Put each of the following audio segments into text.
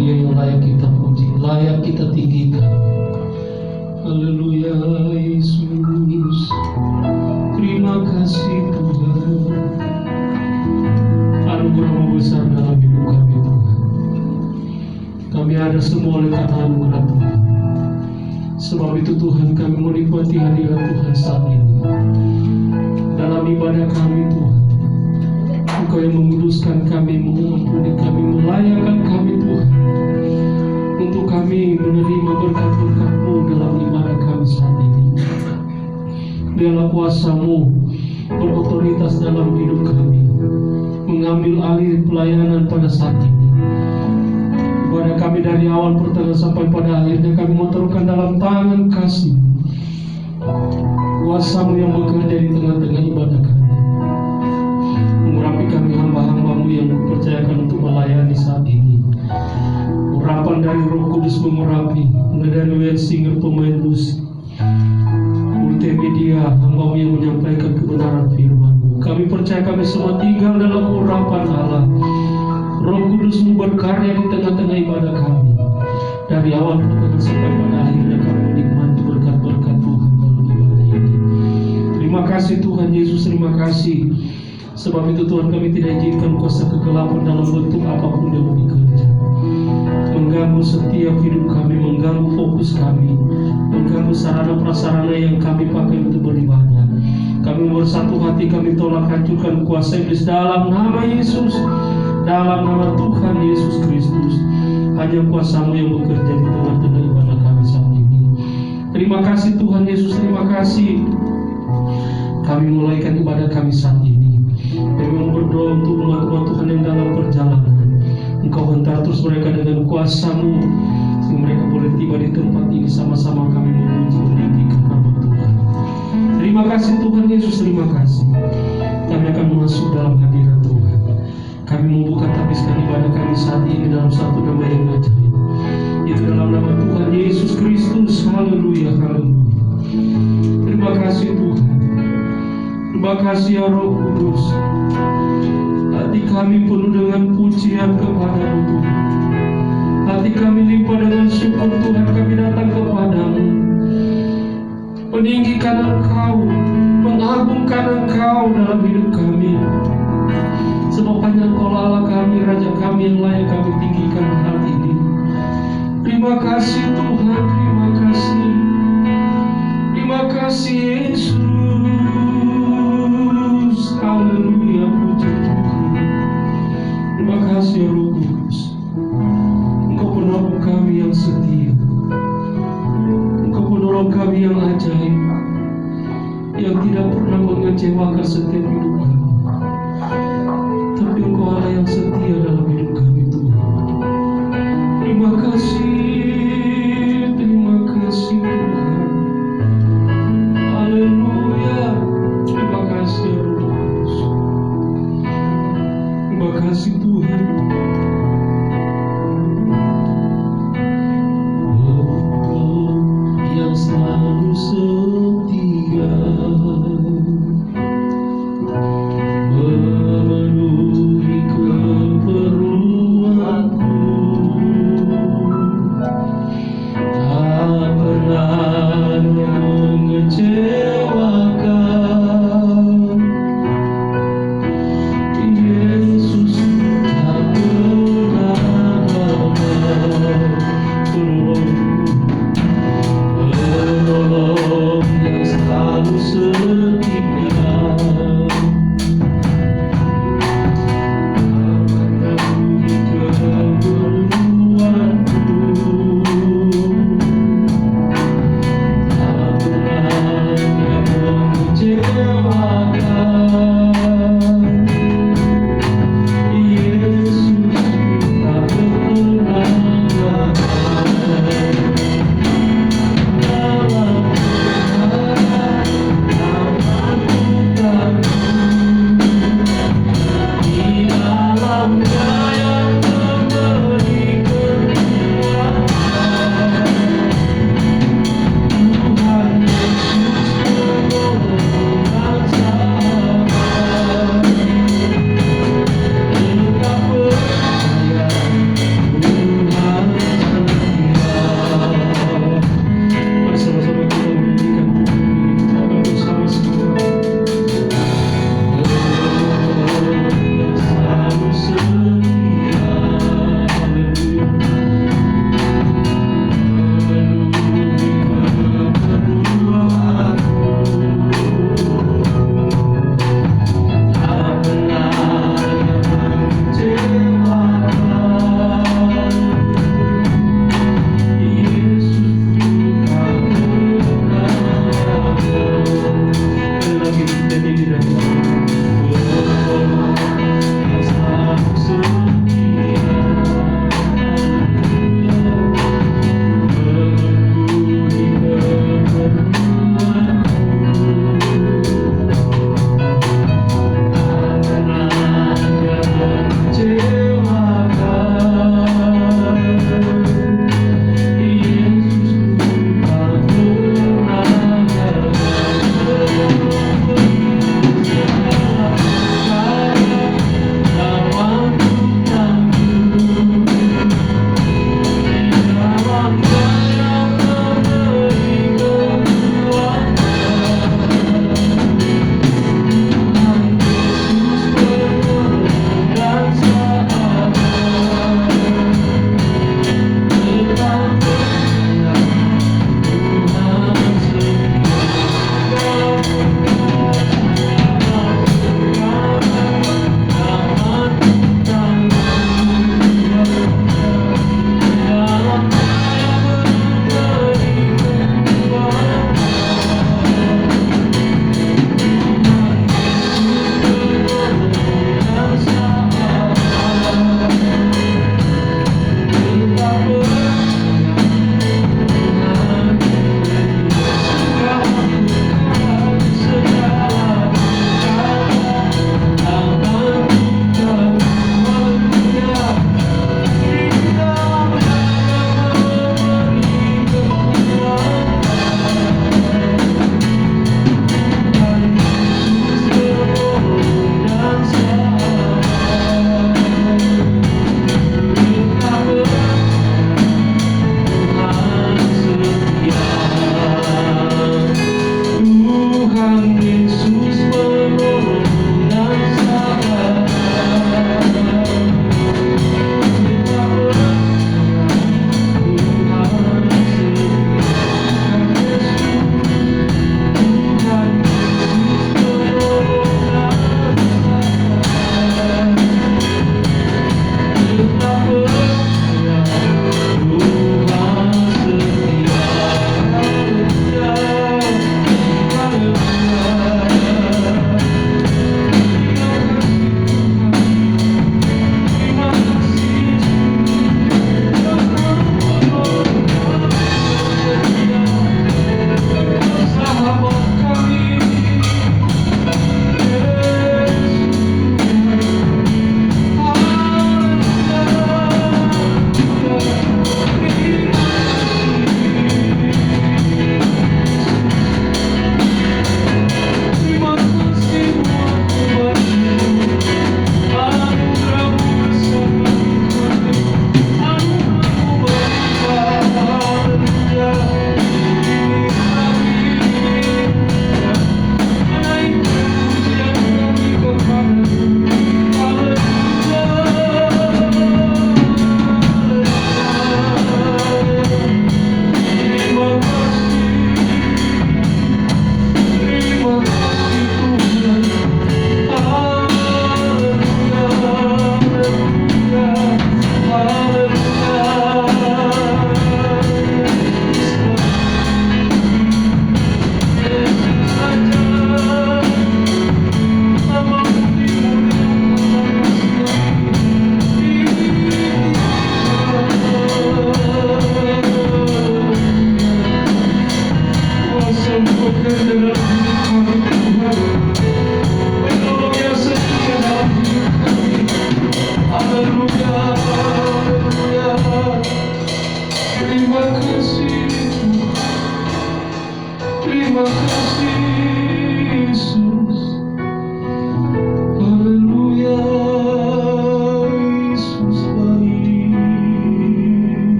Dia yang layak kita puji, layak kita tinggikan. Haleluya Yesus. Terima kasih Tuhan. Anugerah-Mu besar dalam hidup kami Tuhan. Kami ada semua oleh karena anugerah Tuhan. Sebab itu Tuhan, kami menikmati hadirat Tuhan saat ini. Dalam ibadah kami Tuhan, Engkau yang menguduskan kami, mengampuni kami, melayakkan kami Tuhan, untuk kami menerima berkat-berkat-Mu dalam ibadah kami saat ini. Biarlah kuasa-Mu berotoritas dalam hidup kami, mengambil alih pelayanan pada saat ini. Ibadah kami dari awal pertengahan sampai pada akhirnya kami motorkan dalam tangan kasih. Kuasa-Mu yang bekerja di tengah-tengah ibadah kami, mengurapi kami hamba-hamba-Mu yang dipercayakan untuk melayani saat ini. Urapan dari Roh Kudus mengurapi, mulai dari WN Singer, pemain musik, multimedia, hamba-Mu yang menyampaikan kebenaran firman-Mu. Kami percaya kami semua tinggal dalam urapan Allah. Roh Kudus-Mu berkarya di tengah-tengah ibadah kami. Dari awal pertengahan sampai pada akhirnya kami menikmati berkat-berkat Tuhan dalam ibadah ini. Terima kasih Tuhan Yesus, terima kasih. Sebab itu Tuhan, kami tidak izinkan kuasa kegelapan dalam bentuk apapun yang bekerja, mengganggu setiap hidup kami, mengganggu fokus kami, mengganggu sarana prasarana yang kami pakai untuk beribadah. Kami bersatu hati, kami tolak hancurkan kuasa iblis dalam nama Yesus, dalam nama Tuhan Yesus Kristus. Hanya kuasa-Mu yang bekerja di tengah-tengah ibadah kami saat ini. Terima kasih Tuhan Yesus, terima kasih. Kami mulaikan ibadah kami saat ini. Kami berdoa untuk umat-umat Tuhan yang dalam perjalanan. Engkau hentar terus mereka dengan kuasa-Mu, sehingga mereka boleh tiba di tempat ini sama-sama kami memuji meninggikan nama Tuhan. Terima kasih Tuhan Yesus, terima kasih. Kami akan masuk dalam hadirat Tuhan. Kami membuka tabiskan ibadah kami saat ini dalam satu nama yang ajaib, itu dalam nama Tuhan Yesus Kristus. Haleluya, haleluya. Terima kasih Tuhan. Terima kasih ya Roh Kudus. Hati kami penuh dengan pujian kepada-Mu Tuhan. Hati kami limpah dengan syukur Tuhan, kami datang kepada-Mu, meninggikan Engkau, mengagungkan Engkau dalam hidup kami. Sebab hanya Engkau Allah kami, Raja kami yang layak kami tinggikan hari ini. Terima kasih Tuhan, terima kasih. Terima kasih Yesus. Haleluya, puji Tuhan. Terima kasih Roh Kudus. Engkau penolong kami yang setia, Engkau penolong kami yang ajaib, yang tidak pernah mengecewakan setiap hidup kami. Tapi Engkau Allah yang setia dalam hidup kami Tuhan. Terima kasih, terima kasih Tuhan. Haleluya. Terima kasih Roh Kudus. Terima kasih Tuhan. Engkau yang selalu setia,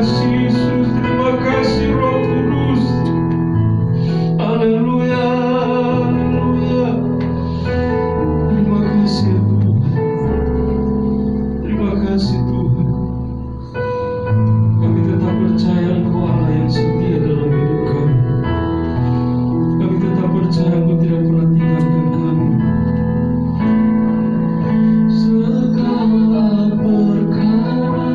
kasih Yesus, terima kasih Roh Kudus. Haleluya, haleluya. Terima kasih Tuhan. Terima kasih Tuhan. Kami tetap percaya Engkau Allah yang setia dalam hidup kami. Kami tetap percaya Engkau tidak pernah tinggalkan kami. Segala perkara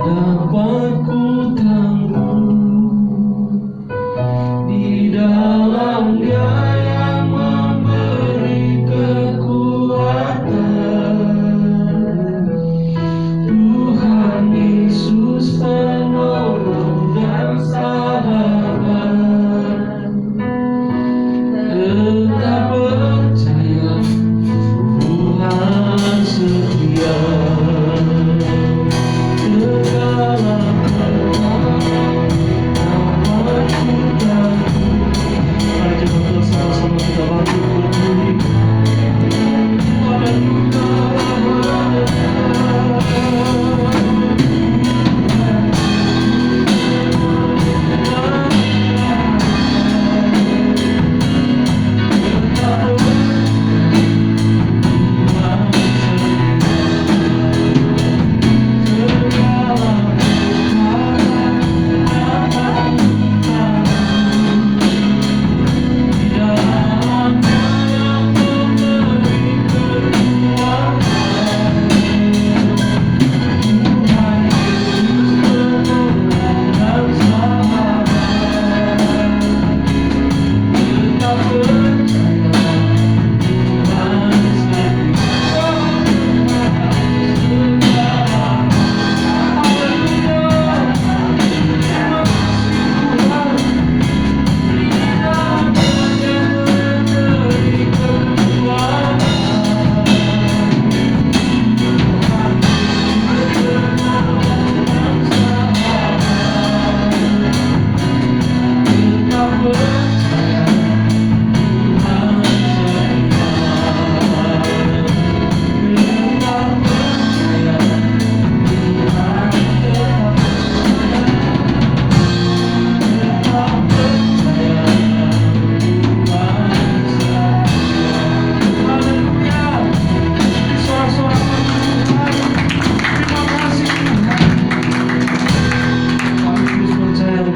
dapat ku tanggung di dalam Dia yang memberi kekuatan. Tuhan Yesus penolong dan sahabat. Tetap percaya Tuhan setia. Segala perkara dapat ku tanggung. Mari kita sama-sama kita bangkit berdiri.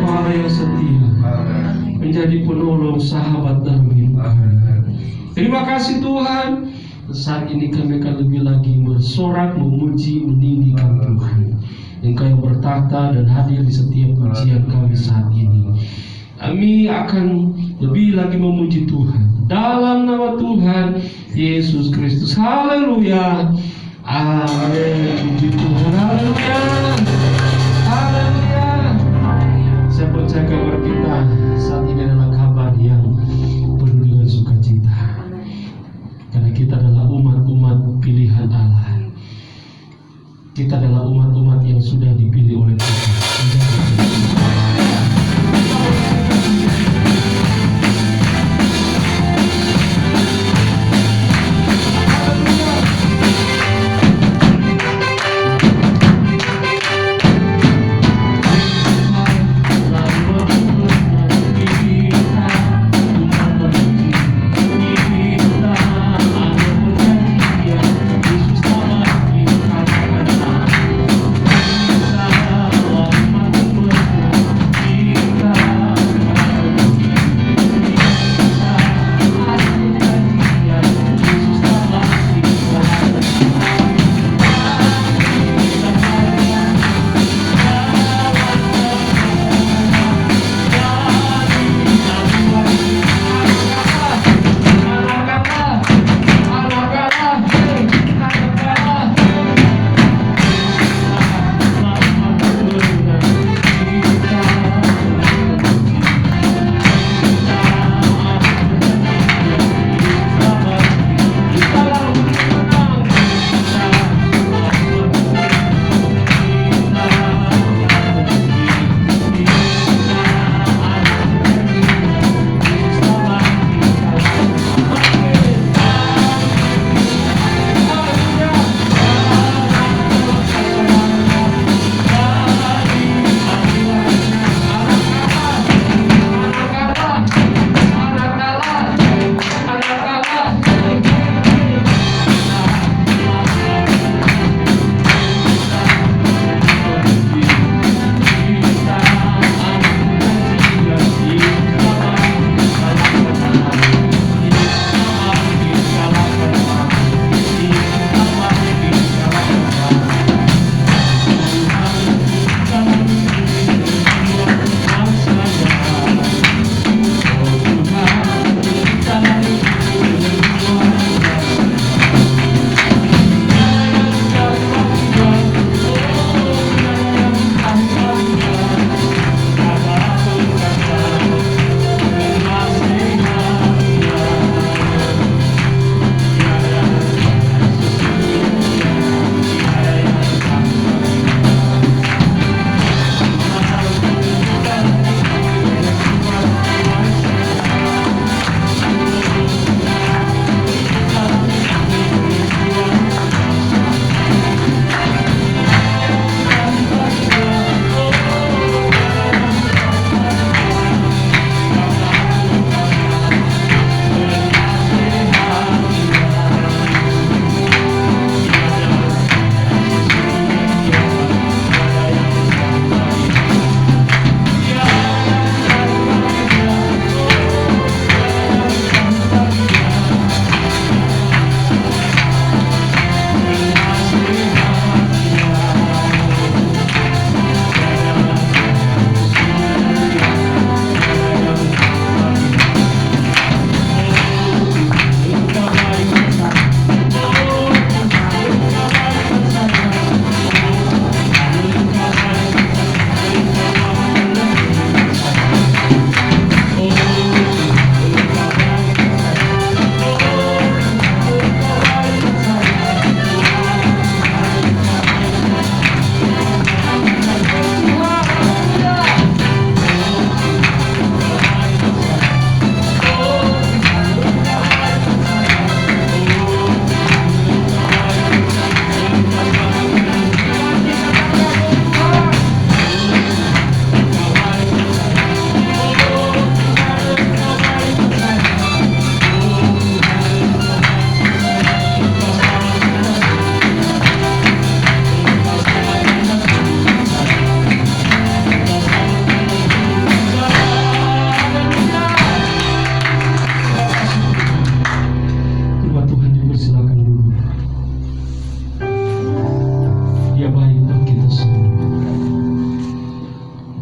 Haleluya, menjadi penolong sahabat dalam hidup kami. Terima kasih Tuhan. Saat ini kami akan lebih lagi bersorak, memuji, meninggikan Tuhan. Engkau yang bertata dan hadir di setiap pujian kami saat ini. Kami akan lebih lagi memuji Tuhan dalam nama Tuhan Yesus Kristus. Haleluya. Amin. Puji Tuhan. Haleluya. Haleluya. Saya percaya kabar kita saat ini adalah kabar yang penuh dengan sukacita. Karena kita adalah umat-umat pilihan Allah. Kita adalah umat-umat yang sudah dipilih oleh Tuhan.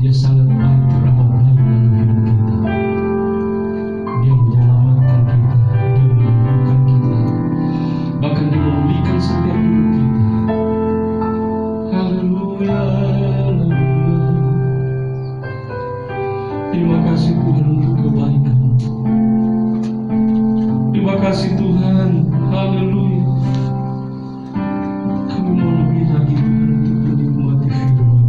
Dia sangat baik, teramat baik dalam hidup kita. Dia menyelamatkan kita, Dia menyembuhkan kita, bahkan Dia memulihkan setiap hidup kita. Haleluya, haleluya. Terima kasih Tuhan untuk kebaikan. Terima kasih Tuhan, haleluya. Kami mau lebih lagi Tuhan untuk menikmati firman.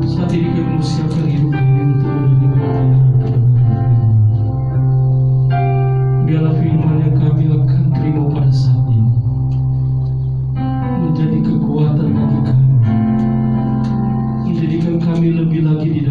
Saat ini kami mempersiapkan hidup kami untuk menerima kebenaran firman. Biarlah firman yang kami akan terima pada saat ini menjadi kekuatan bagi kami, menjadikan kami lebih lagi di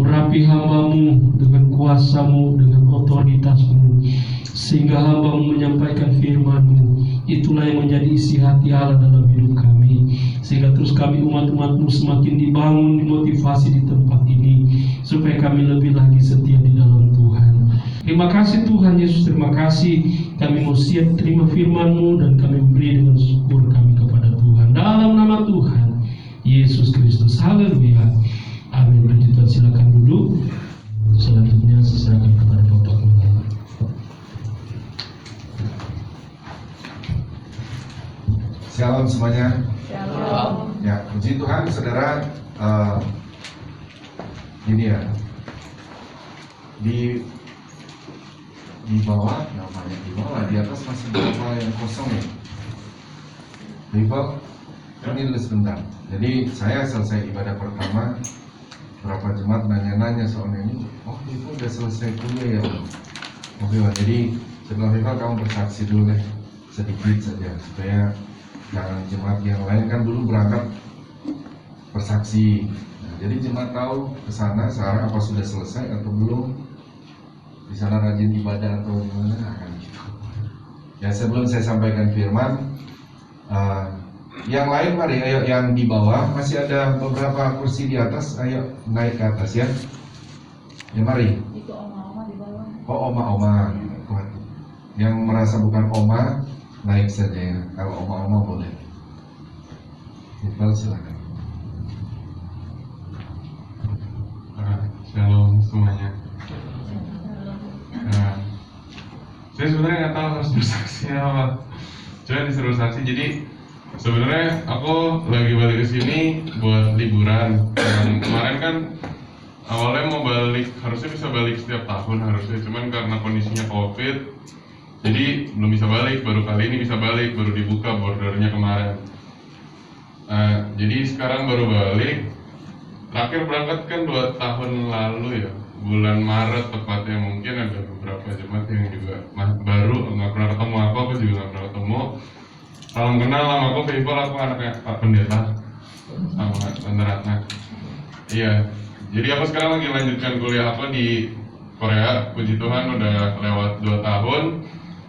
Urapi hamba-Mu dengan kuasa-Mu, dengan otoritas-Mu, sehingga hamba-Mu menyampaikan firman-Mu. Itulah yang menjadi isi hati Allah dalam hidup kami, sehingga terus kami umat-umat-Mu semakin dibangun, dimotivasi di tempat ini, supaya kami lebih lagi setia di dalam Tuhan. Terima kasih Tuhan Yesus, terima kasih kami mau siap terima firman-Mu, dan kami beri dengan syukur kami kepada Tuhan dalam nama Tuhan Yesus Kristus. Haleluya. Amin. Puji Tuhan, silakan duduk. Selanjutnya saya serahkan kepada Bapak Gembala. Shalom semuanya. Shalom. Ya, puji Tuhan, saudara. Gini ya, di bawah namanya, di bawah, di atas masih berapa yang kosong ya? People, ini dulu sebentar. Jadi saya selesai ibadah pertama, berapa jemaat nanya-nanya soalnya ini. Oh, itu udah selesai kuliah ya. Oke, jadi setelah itu kamu bersaksi dulu deh, sedikit saja, supaya jangan jemaat yang lain kan dulu berangkat bersaksi. Nah, jadi jemaat tahu ke sana sekarang apa sudah selesai atau belum, di sana rajin ibadah atau gimana, akan gitu. Ya, sebelum saya sampaikan firman, yang lain mari, ayo yang di bawah masih ada beberapa kursi di atas, ayo naik ke atas ya. Ya mari. Itu oma-oma di bawah. Oh, oma-oma. Yang merasa bukan oma naik saja ya. Kalau oma-oma boleh. Iqbal silakan. Shalom semuanya. Saya sebenarnya nggak tahu harus bersaksi apa. Cuma disuruh saksi. Jadi sebenarnya aku lagi balik ke sini buat liburan. Dan kemarin kan awalnya mau balik, harusnya bisa balik setiap tahun harusnya. Cuman karena kondisinya COVID, jadi belum bisa balik. Baru kali ini bisa balik, baru dibuka bordernya kemarin. Jadi sekarang baru balik. Terakhir berangkat kan 2 tahun lalu ya, bulan Maret tepatnya. Mungkin ada beberapa jemaat yang juga baru nggak pernah ketemu aku juga nggak pernah ketemu. Salam kenal, nama aku People, aku anaknya Pak Pendeta sama Tante Ratna. Iya, jadi aku sekarang lagi lanjutkan kuliah aku di Korea. Puji Tuhan udah lewat 2 tahun,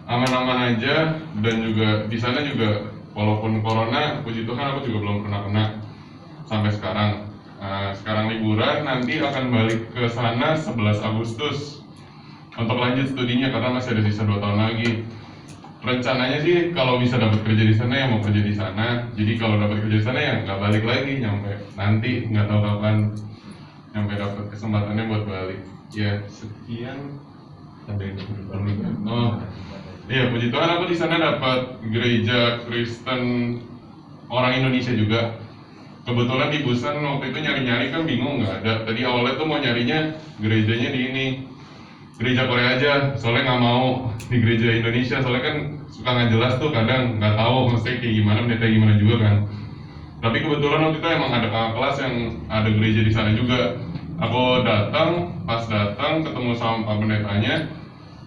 aman-aman aja. Dan juga di sana juga walaupun corona, puji Tuhan aku juga belum pernah kena sampai sekarang. Sekarang liburan, nanti akan balik ke sana 11 Agustus untuk lanjut studinya karena masih ada sisa 2 tahun lagi. Rencananya sih kalau bisa dapat kerja di sana ya mau kerja di sana. Jadi kalau dapat kerja di sana ya nggak balik lagi, nyampe nanti nggak tahu kapan nyampe dapat kesempatannya buat balik. Ya sekian. Oh iya, puji Tuhan aku di sana dapat gereja Kristen orang Indonesia juga. Kebetulan di Busan waktu itu nyari-nyari kan bingung nggak ada. Tadi awalnya tuh mau nyarinya gerejanya di ini, gereja Korea aja, soalnya nggak mau di gereja Indonesia, soalnya kan suka nggak jelas tuh, kadang nggak tahu mesti kayak gimana, pendeta gimana juga kan. Tapi kebetulan waktu itu emang ada kakak kelas yang ada gereja di sana juga. Aku datang, pas datang ketemu sama Pak Pendetanya,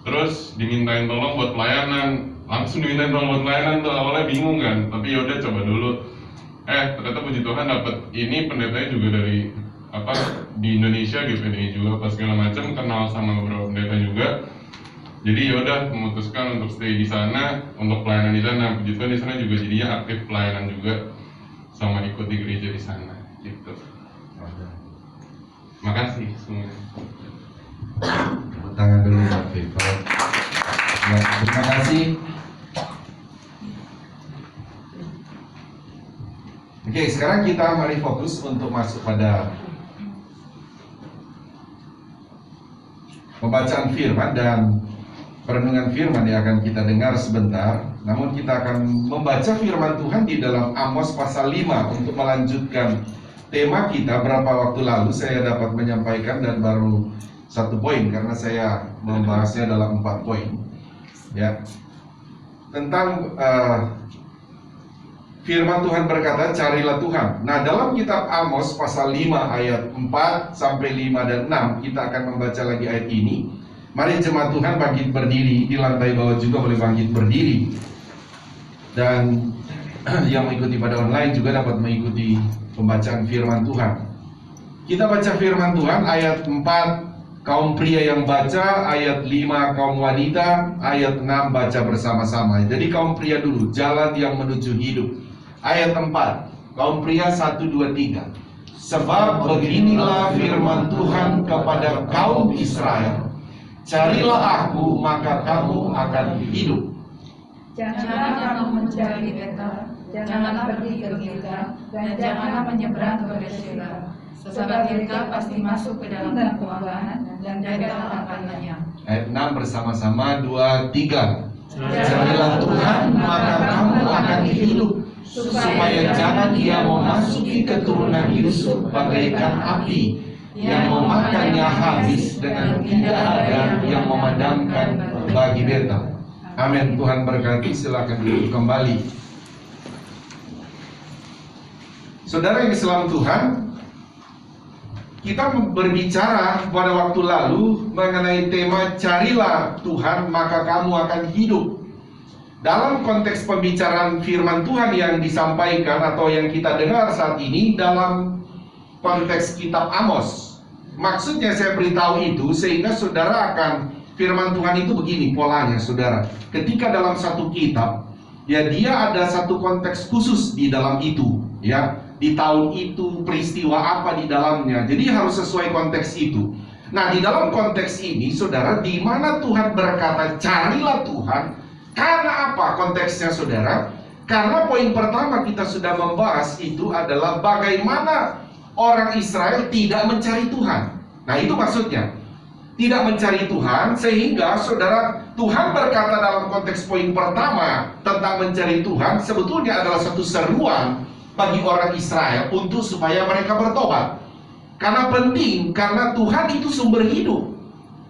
terus dimintain tolong buat pelayanan, langsung dimintain tolong buat pelayanan tuh. Awalnya bingung kan, tapi yaudah coba dulu. Ternyata puji Tuhan dapat ini, pendetanya juga dari di Indonesia gitu, ini juga pas segala macam, kenal sama beberapa pendeta juga. Jadi yaudah memutuskan untuk stay di sana, untuk pelayanan di sana. Puji Tuhan di sana juga jadinya aktif pelayanan juga, sama ikut di gereja di sana gitu. Makasih semuanya. Tepuk tangan dulu buat People. Ya, terima kasih. Oke, sekarang kita mari fokus untuk masuk pada pembacaan firman dan perenungan firman yang akan kita dengar sebentar. Namun kita akan membaca firman Tuhan di dalam Amos pasal 5 untuk melanjutkan tema kita. Berapa waktu lalu saya dapat menyampaikan dan baru 1 poin karena saya membahasnya dalam 4 poin. Ya. Tentang firman Tuhan berkata, carilah Tuhan. Nah, dalam kitab Amos pasal 5 ayat 4 sampai 5 dan 6 kita akan membaca lagi ayat ini. Mari jemaat Tuhan bangkit berdiri, di lantai bawah juga boleh bangkit berdiri. Dan yang mengikuti pada online juga dapat mengikuti pembacaan firman Tuhan. Kita baca firman Tuhan ayat 4 kaum pria yang baca, ayat 5 kaum wanita, ayat 6 baca bersama-sama. Jadi kaum pria dulu, jalan yang menuju hidup. Ayat 4, kaum pria 1, 2, 3. Sebab beginilah firman Tuhan kepada kaum Israel, carilah aku maka kamu akan hidup. Janganlah kamu mencari Betel, janganlah pergi ke Gilgal, dan janganlah menyeberang ke Berseba. Sebab Gilgal pasti masuk ke dalam kekuasaan dan Betel akan lenyap. Ayat 6 bersama-sama, 2, 3. Carilah Tuhan maka kamu akan hidup, supaya jangan Ia memasuki keturunan Yusuf bagaikan api yang memakannya habis dengan tidak ada yang memadamkan bagi Betel. Amin. Tuhan berkati. Silakan duduk kembali. Saudara yang Islam Tuhan, kita berbicara pada waktu lalu mengenai tema carilah Tuhan maka kamu akan hidup. Dalam konteks pembicaraan firman Tuhan yang disampaikan atau yang kita dengar saat ini dalam konteks kitab Amos. Maksudnya saya beritahu itu sehingga saudara akan, firman Tuhan itu begini polanya saudara. Ketika dalam satu kitab, ya dia ada satu konteks khusus di dalam itu, ya. Di tahun itu peristiwa apa di dalamnya. Jadi harus sesuai konteks itu. Nah, di dalam konteks ini saudara, di mana Tuhan berkata carilah Tuhan. Karena apa konteksnya saudara? Karena poin pertama kita sudah membahas itu adalah bagaimana orang Israel tidak mencari Tuhan. Nah itu maksudnya, tidak mencari Tuhan, sehingga saudara, Tuhan berkata dalam konteks poin pertama tentang mencari Tuhan sebetulnya adalah satu seruan bagi orang Israel untuk supaya mereka bertobat. Karena penting, karena Tuhan itu sumber hidup.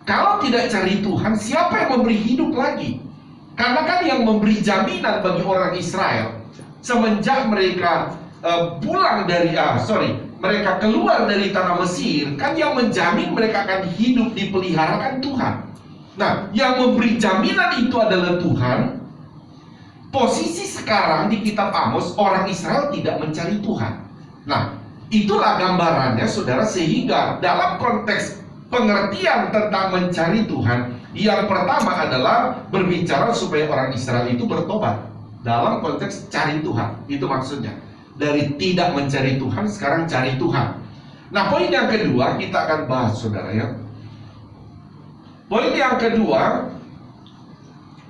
Kalau tidak cari Tuhan, siapa yang memberi hidup lagi? Karena kan yang memberi jaminan bagi orang Israel semenjak mereka mereka keluar dari tanah Mesir, kan yang menjamin mereka akan hidup dipeliharakan Tuhan. Nah, yang memberi jaminan itu adalah Tuhan. Posisi sekarang di kitab Amos, orang Israel tidak mencari Tuhan. Nah, itulah gambarannya saudara, sehingga dalam konteks pengertian tentang mencari Tuhan, yang pertama adalah berbicara supaya orang Israel itu bertobat. Dalam konteks cari Tuhan, itu maksudnya. Dari tidak mencari Tuhan, sekarang cari Tuhan. Nah, poin yang kedua kita akan bahas saudara ya. Poin yang kedua,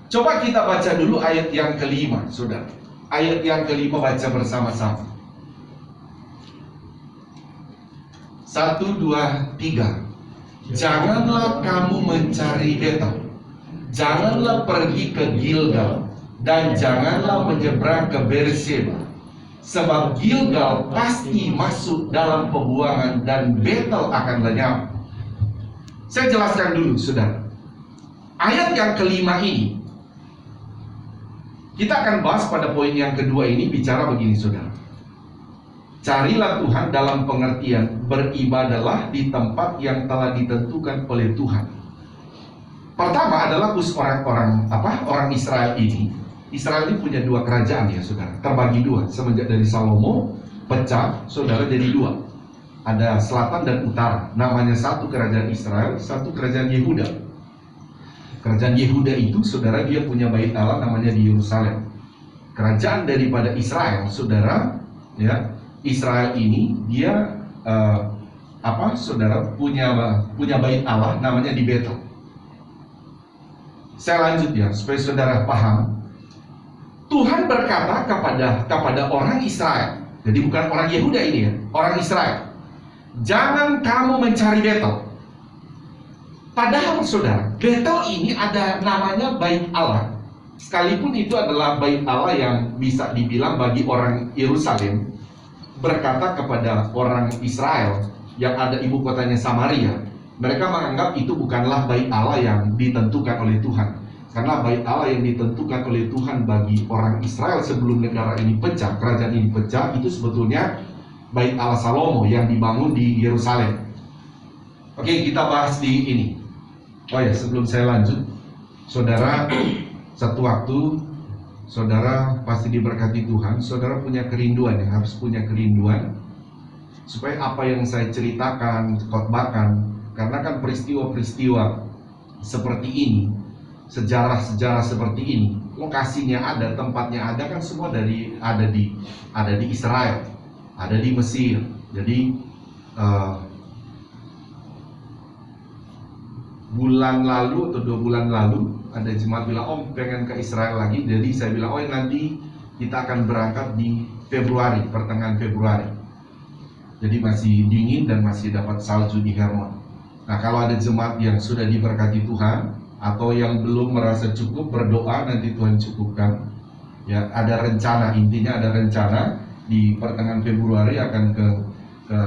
coba kita baca dulu ayat yang kelima saudara. Ayat yang kelima baca bersama-sama. 1, 2, 3. Janganlah kamu mencari Betel, janganlah pergi ke Gilgal, dan janganlah menyeberang ke Berseba. Sebab Gilgal pasti masuk dalam pembuangan dan Betel akan lenyap. Saya jelaskan dulu saudara. Ayat yang kelima ini kita akan bahas pada poin yang kedua ini, bicara begini saudara. Carilah Tuhan dalam pengertian beribadalah di tempat yang telah ditentukan oleh Tuhan. Pertama adalah orang Israel ini. Israel ini punya dua kerajaan ya saudara, terbagi dua semenjak dari Salomo pecah saudara jadi dua. Ada selatan dan utara. Namanya satu kerajaan Israel, satu kerajaan Yehuda. Kerajaan Yehuda itu saudara dia punya bait Allah namanya di Yerusalem. Kerajaan daripada Israel saudara ya. Israel ini dia saudara punya bait Allah namanya di Betel. Saya lanjut ya supaya saudara paham. Tuhan berkata kepada orang Israel, jadi bukan orang Yehuda ini ya, orang Israel, jangan kamu mencari Betel. Padahal saudara, Betel ini ada namanya bait Allah. Sekalipun itu adalah bait Allah yang bisa dibilang bagi orang Yerusalem, berkata kepada orang Israel yang ada ibu kotanya Samaria, mereka menganggap itu bukanlah bait Allah yang ditentukan oleh Tuhan. Karena bait Allah yang ditentukan oleh Tuhan bagi orang Israel sebelum negara ini pecah, kerajaan ini pecah, itu sebetulnya bait Allah Salomo yang dibangun di Yerusalem. Oke, kita bahas di ini. Oh ya, sebelum saya lanjut, saudara, satu waktu saudara pasti diberkati Tuhan. Saudara punya kerinduan ya, harus punya kerinduan. supaya apa yang saya ceritakan, khotbahkan, karena kan peristiwa-peristiwa seperti ini, sejarah-sejarah seperti ini, lokasinya ada, tempatnya ada, kan semua ada di Israel, ada di Mesir. Jadi bulan lalu atau 2 bulan lalu ada jemaat bilang, "Om, pengen ke Israel lagi." Jadi saya bilang, "Oh, nanti kita akan berangkat di Februari, pertengahan Februari." Jadi masih dingin dan masih dapat salju di Hermon. Nah, kalau ada jemaat yang sudah diberkati Tuhan atau yang belum merasa cukup, berdoa, nanti Tuhan cukupkan. Ya, ada rencana, intinya ada rencana di pertengahan Februari akan ke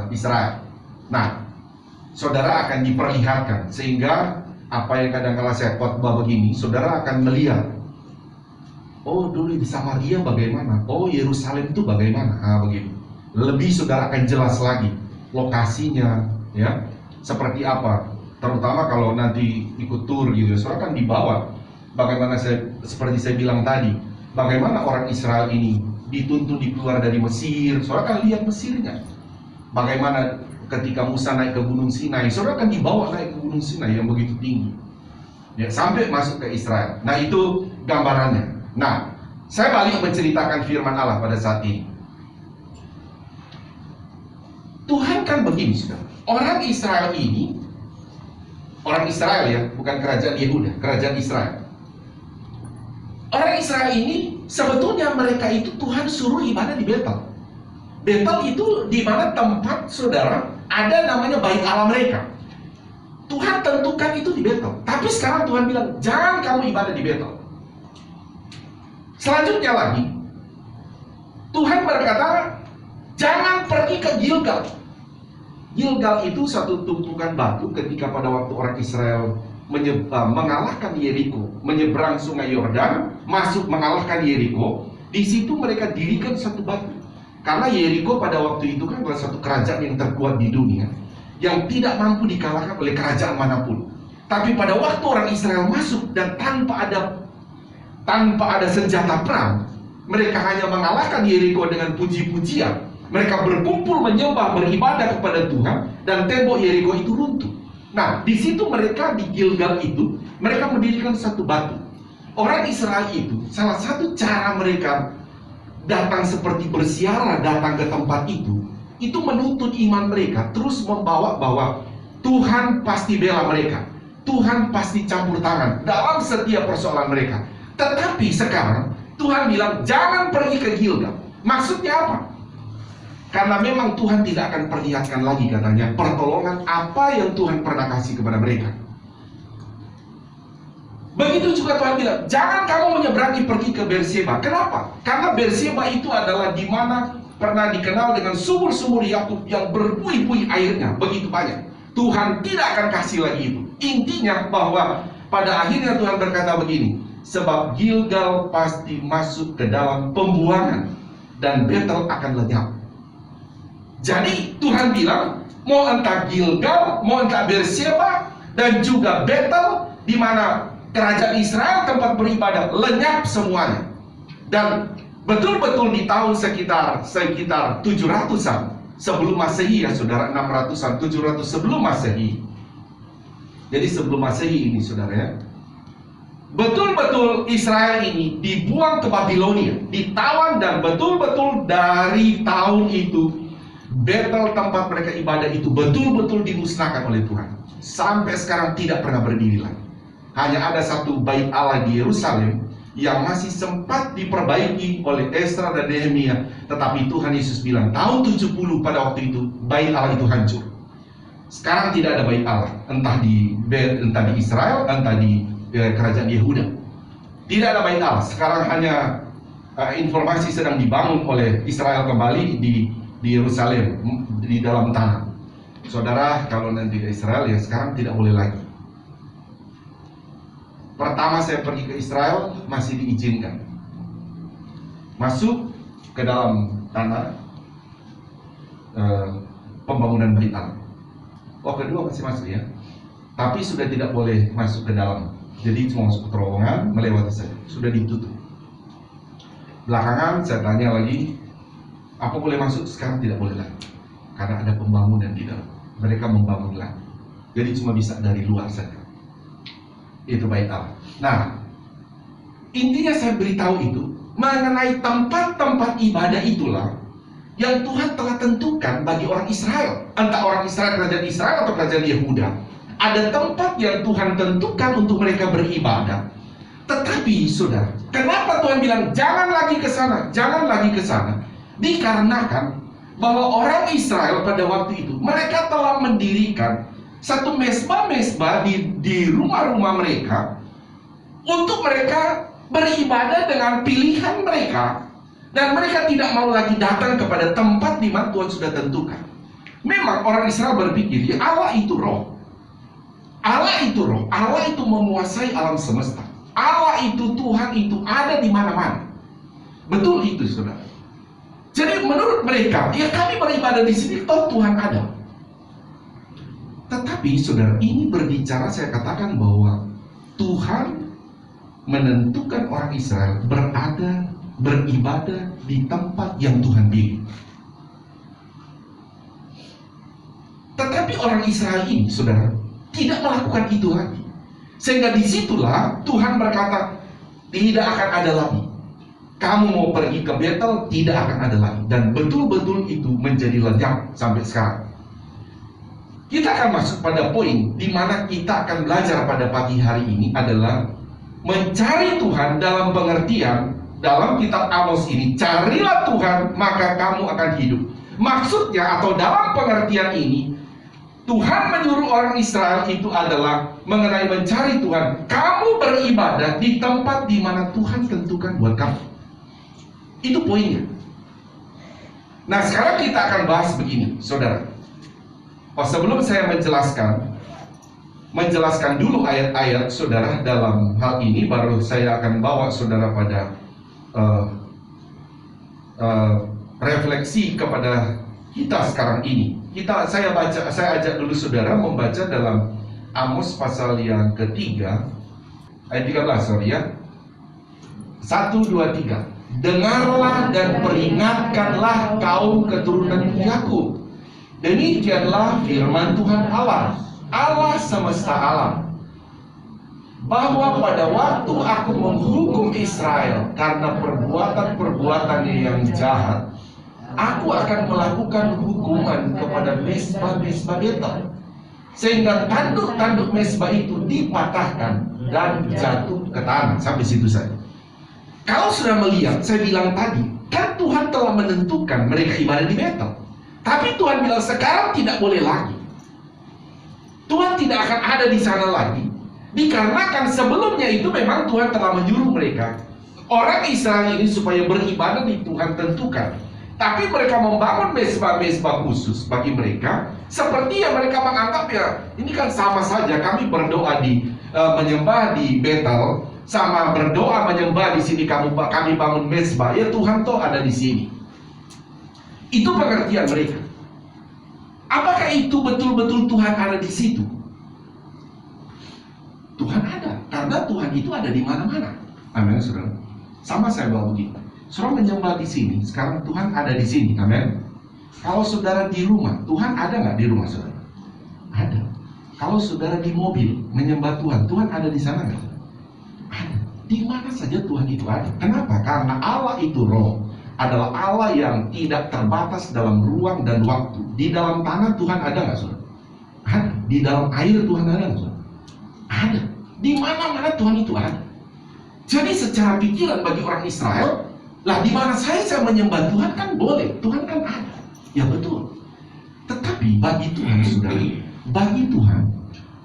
Israel. Nah, saudara akan diperlihatkan, sehingga apa yang kadang-kala saya khotbah begini, saudara akan melihat, oh dulu di Samaria bagaimana, oh Yerusalem itu bagaimana, begitu. Lebih saudara akan jelas lagi lokasinya, ya, seperti apa. Terutama kalau nanti ikut tur gitu, saudara akan dibawa. Bagaimana seperti saya bilang tadi, bagaimana orang Israel ini dituntun keluar dari Mesir, saudara akan lihat Mesirnya. Bagaimana ketika Musa naik ke Gunung Sinai, saudara akan dibawa naik ke Gunung Sinai yang begitu tinggi, ya, sampai masuk ke Israel. Nah, itu gambarannya. Nah, saya balik menceritakan firman Allah pada saat ini. Tuhan kan begini, saudara. Orang Israel ini, orang Israel ya, bukan kerajaan Yehuda, kerajaan Israel. Orang Israel ini sebetulnya mereka itu Tuhan suruh ibadah di Betel. Betel itu di mana tempat saudara ada namanya bait Allah mereka. Tuhan tentukan itu di Betel. Tapi sekarang Tuhan bilang, jangan kamu ibadah di Betel. Selanjutnya lagi, Tuhan berkata, jangan pergi ke Gilgal. Gilgal itu satu tumpukan batu ketika pada waktu orang Israel mengalahkan Yeriko, menyeberang sungai Yordan, masuk mengalahkan Yeriko. Di situ mereka dirikan satu batu. Karena Yeriko pada waktu itu kan adalah satu kerajaan yang terkuat di dunia, yang tidak mampu dikalahkan oleh kerajaan manapun. Tapi pada waktu orang Israel masuk dan tanpa ada senjata perang, mereka hanya mengalahkan Yeriko dengan puji-pujian. Mereka berkumpul menyembah, beribadah kepada Tuhan, dan tembok Yeriko itu runtuh. Nah, di situ mereka di Gilgal itu, mereka mendirikan satu batu. Orang Israel itu, salah satu cara mereka datang seperti bersiara datang ke tempat itu menuntut iman mereka, terus membawa bahwa Tuhan pasti bela mereka, Tuhan pasti campur tangan dalam setiap persoalan mereka. Tetapi sekarang Tuhan bilang jangan pergi ke Gilgal. Maksudnya apa? Karena memang Tuhan tidak akan perlihatkan lagi katanya pertolongan apa yang Tuhan pernah kasih kepada mereka. Begitu juga Tuhan bilang, jangan kamu menyeberangi pergi ke Berseba. Kenapa? Karena Berseba itu adalah di mana pernah dikenal dengan sumur-sumur Yakub yang berbuih-buih airnya begitu banyak. Tuhan tidak akan kasih lagi itu. Intinya bahwa pada akhirnya Tuhan berkata begini, sebab Gilgal pasti masuk ke dalam pembuangan dan Betel akan lenyap. Jadi Tuhan bilang, mau entah Gilgal, mau entah Berseba, dan juga Betel, di mana kerajaan Israel tempat beribadah, lenyap semuanya. Dan betul-betul di tahun sekitar 700-an sebelum Masehi ya saudara, 600-an, 700 sebelum Masehi. Jadi sebelum Masehi ini saudara ya, betul-betul Israel ini dibuang ke Babilonia, ditawan, dan betul-betul dari tahun itu Betel tempat mereka ibadah itu betul-betul dimusnahkan oleh Tuhan. Sampai sekarang tidak pernah berdiri lagi. Hanya ada satu bait Allah di Yerusalem yang masih sempat diperbaiki oleh Esra dan Nehemia. Tetapi Tuhan Yesus bilang tahun 70 pada waktu itu bait Allah itu hancur. Sekarang tidak ada bait Allah, entah di Israel, entah di kerajaan Yehuda. Tidak ada bait Allah. Sekarang hanya informasi sedang dibangun oleh Israel kembali di Yerusalem, di dalam tanah. Saudara, kalau nanti ke Israel ya sekarang tidak boleh lagi. Pertama saya pergi ke Israel masih diizinkan masuk ke dalam tanah pembangunan bait Allah. Oh, kedua masih masuk ya, tapi sudah tidak boleh masuk ke dalam. Jadi cuma masuk ke terowongan, melewati saja, sudah ditutup. Belakangan saya tanya lagi, apa boleh masuk? Sekarang tidak boleh lagi, karena ada pembangunan di dalam. Mereka membangun lagi. Jadi cuma bisa dari luar saja. Itu bait Allah. Nah, intinya saya beritahu itu mengenai tempat-tempat ibadah itulah yang Tuhan telah tentukan bagi orang Israel. Entah orang Israel, kerajaan Israel atau kerajaan Yehuda. Ada tempat yang Tuhan tentukan untuk mereka beribadah. Tetapi saudara, kenapa Tuhan bilang jangan lagi ke sana, jangan lagi ke sana? Dikarenakan bahwa orang Israel pada waktu itu mereka telah mendirikan satu mesbah-mesbah di rumah-rumah mereka untuk mereka beribadah dengan pilihan mereka, dan mereka tidak mau lagi datang kepada tempat di mana Tuhan sudah tentukan. Memang orang Israel berpikir, ya Allah itu roh. Allah itu roh, Allah itu menguasai alam semesta. Allah itu, Tuhan itu ada di mana-mana. Betul itu, saudara. Jadi menurut mereka, ya kami beribadah di sini, toh Tuhan ada. Tetapi saudara, ini berbicara, saya katakan bahwa Tuhan menentukan orang Israel beribadah di tempat yang Tuhan pilih. Tetapi orang Israel ini, saudara, tidak melakukan itu lagi. Sehingga disitulah Tuhan berkata, tidak akan ada lagi. Kamu mau pergi ke Betel, tidak akan ada lagi. Dan betul-betul itu menjadi lenyap sampai sekarang. Kita akan masuk pada poin di mana kita akan belajar pada pagi hari ini adalah mencari Tuhan dalam pengertian dalam kitab Amos ini. Carilah Tuhan, maka kamu akan hidup. Maksudnya atau dalam pengertian ini, Tuhan menyuruh orang Israel itu adalah mengenai mencari Tuhan. Kamu beribadah di tempat di mana Tuhan tentukan buat kamu. Itu poinnya. Nah, sekarang kita akan bahas begini, saudara. Sebelum saya menjelaskan dulu ayat-ayat saudara dalam hal ini, baru saya akan bawa saudara pada refleksi kepada kita sekarang ini. Saya ajak dulu saudara membaca dalam Amos pasal yang ketiga ayat 13, sorry ya. 1, 2, 3. Dengarlah dan peringatkanlah kaum keturunan Yakub. Demikianlah firman Tuhan Allah, Allah semesta alam, bahwa pada waktu aku menghukum Israel karena perbuatan-perbuatannya yang jahat, aku akan melakukan hukuman kepada mesbah-mesbah Betel, sehingga tanduk-tanduk mesbah itu dipatahkan dan jatuh ke tanah. Sampai situ saja. Kalau sudah melihat, saya bilang tadi, kan Tuhan telah menentukan mereka ibadah di Betel. Tapi Tuhan bilang sekarang tidak boleh lagi. Tuhan tidak akan ada di sana lagi. Dikarenakan sebelumnya itu memang Tuhan telah menyuruh mereka, orang Israel ini, supaya beribadah di Tuhan tentukan. Tapi mereka membangun mesbah-mesbah khusus bagi mereka, seperti yang mereka menganggap ya ini kan sama saja, kami berdoa menyembah di Betel sama berdoa menyembah di sini, kami bangun mesbah, ya Tuhan toh ada di sini. Itu pengertian mereka. Apakah itu betul-betul Tuhan ada di situ? Tuhan ada, karena Tuhan itu ada di mana-mana. Amin, saudara. Sama saya bawa begini. Saudara menyembah di sini, sekarang Tuhan ada di sini. Amin. Kalau saudara di rumah, Tuhan ada nggak di rumah saudara? Ada. Kalau saudara di mobil menyembah Tuhan, Tuhan ada di sana nggak? Ada. Di mana saja Tuhan itu ada. Kenapa? Karena Allah itu roh. Adalah Allah yang tidak terbatas dalam ruang dan waktu. Di dalam tanah Tuhan ada nggak, saudara? Ada. Di dalam air Tuhan ada nggak, saudara? Ada. Di mana-mana Tuhan itu ada. Jadi secara pikiran bagi orang Israel, lah di mana saya menyembah Tuhan kan boleh, Tuhan kan ada. Ya betul. Tetapi bagi Tuhan, saudara, bagi Tuhan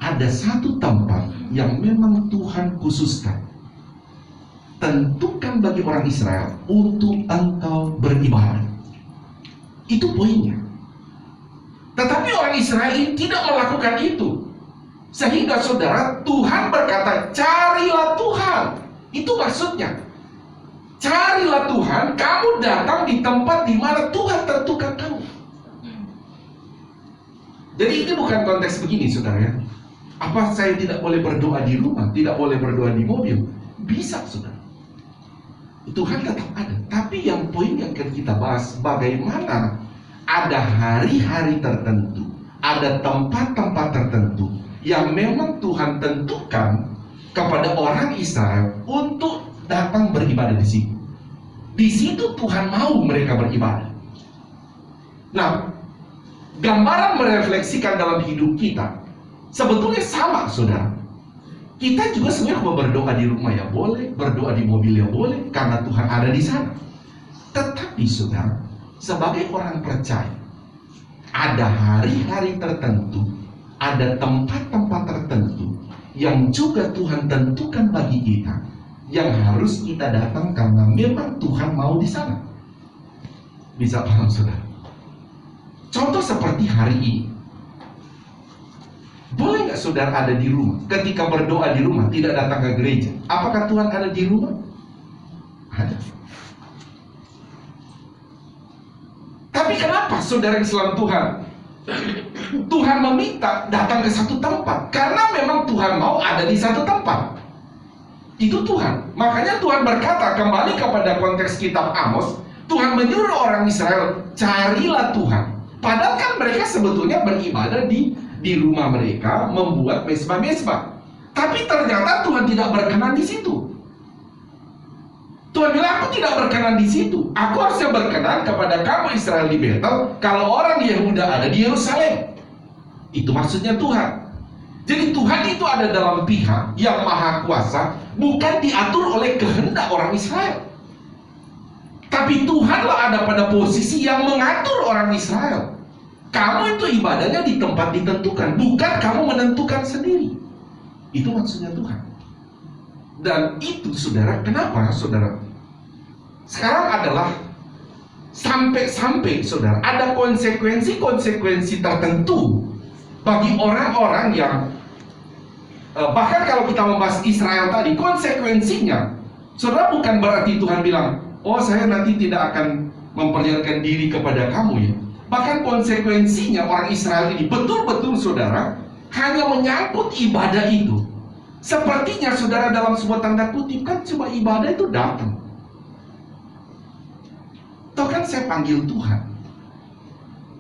ada satu tempat yang memang Tuhan khususkan. Tentukan bagi orang Israel untuk engkau beribadah. Itu poinnya. Tetapi orang Israel ini tidak melakukan itu. Sehingga saudara, Tuhan berkata, carilah Tuhan. Itu maksudnya. Carilah Tuhan, kamu datang di tempat di mana Tuhan tentukan kamu. Jadi ini bukan konteks begini, saudara ya. Apa saya tidak boleh berdoa di rumah, tidak boleh berdoa di mobil? Bisa, saudara. Tuhan tetap ada. Tapi yang poin yang akan kita bahas, bagaimana ada hari-hari tertentu, ada tempat-tempat tertentu yang memang Tuhan tentukan kepada orang Israel untuk datang beribadah di situ. Di situ Tuhan mau mereka beribadah. Nah, gambaran merefleksikan dalam hidup kita sebetulnya sama, saudara. Kita juga sebenarnya mau berdoa di rumah ya boleh, berdoa di mobil ya boleh, karena Tuhan ada di sana. Tetapi saudara, sebagai orang percaya, ada hari-hari tertentu, ada tempat-tempat tertentu yang juga Tuhan tentukan bagi kita, yang harus kita datang karena memang Tuhan mau di sana. Bisa paham saudara? Contoh seperti hari ini. Boleh nggak saudara ada di rumah? Ketika berdoa di rumah, tidak datang ke gereja. Apakah Tuhan ada di rumah? Ada. Tapi kenapa saudara Islam Tuhan meminta datang ke satu tempat? Karena memang Tuhan mau ada di satu tempat. Itu Tuhan. Makanya Tuhan berkata, kembali kepada konteks kitab Amos, Tuhan menyuruh orang Israel, carilah Tuhan. Padahal kan mereka sebetulnya beribadah di rumah mereka, membuat mezbah-mezbah. Tapi ternyata Tuhan tidak berkenan di situ. Tuhan bilang, aku tidak berkenan di situ. Aku harusnya berkenan kepada kamu Israel di Betel, kalau orang Yehuda ada di Yerusalem. Itu maksudnya Tuhan. Jadi Tuhan itu ada dalam pihak yang maha kuasa, bukan diatur oleh kehendak orang Israel. Tapi Tuhanlah ada pada posisi yang mengatur orang Israel. Kamu itu ibadahnya di tempat ditentukan, bukan kamu menentukan sendiri. Itu maksudnya Tuhan. Dan itu saudara, kenapa saudara? Sekarang adalah sampai saudara ada konsekuensi tertentu bagi orang-orang yang bahkan kalau kita membahas Israel tadi, konsekuensinya saudara bukan berarti Tuhan bilang, oh saya nanti tidak akan memperlihatkan diri kepada kamu ya. Bahkan konsekuensinya orang Israel ini betul-betul saudara hanya menyangkut ibadah itu. Sepertinya saudara dalam sebuah tanda kutip kan cuma ibadah itu datang. Toh kan saya panggil Tuhan.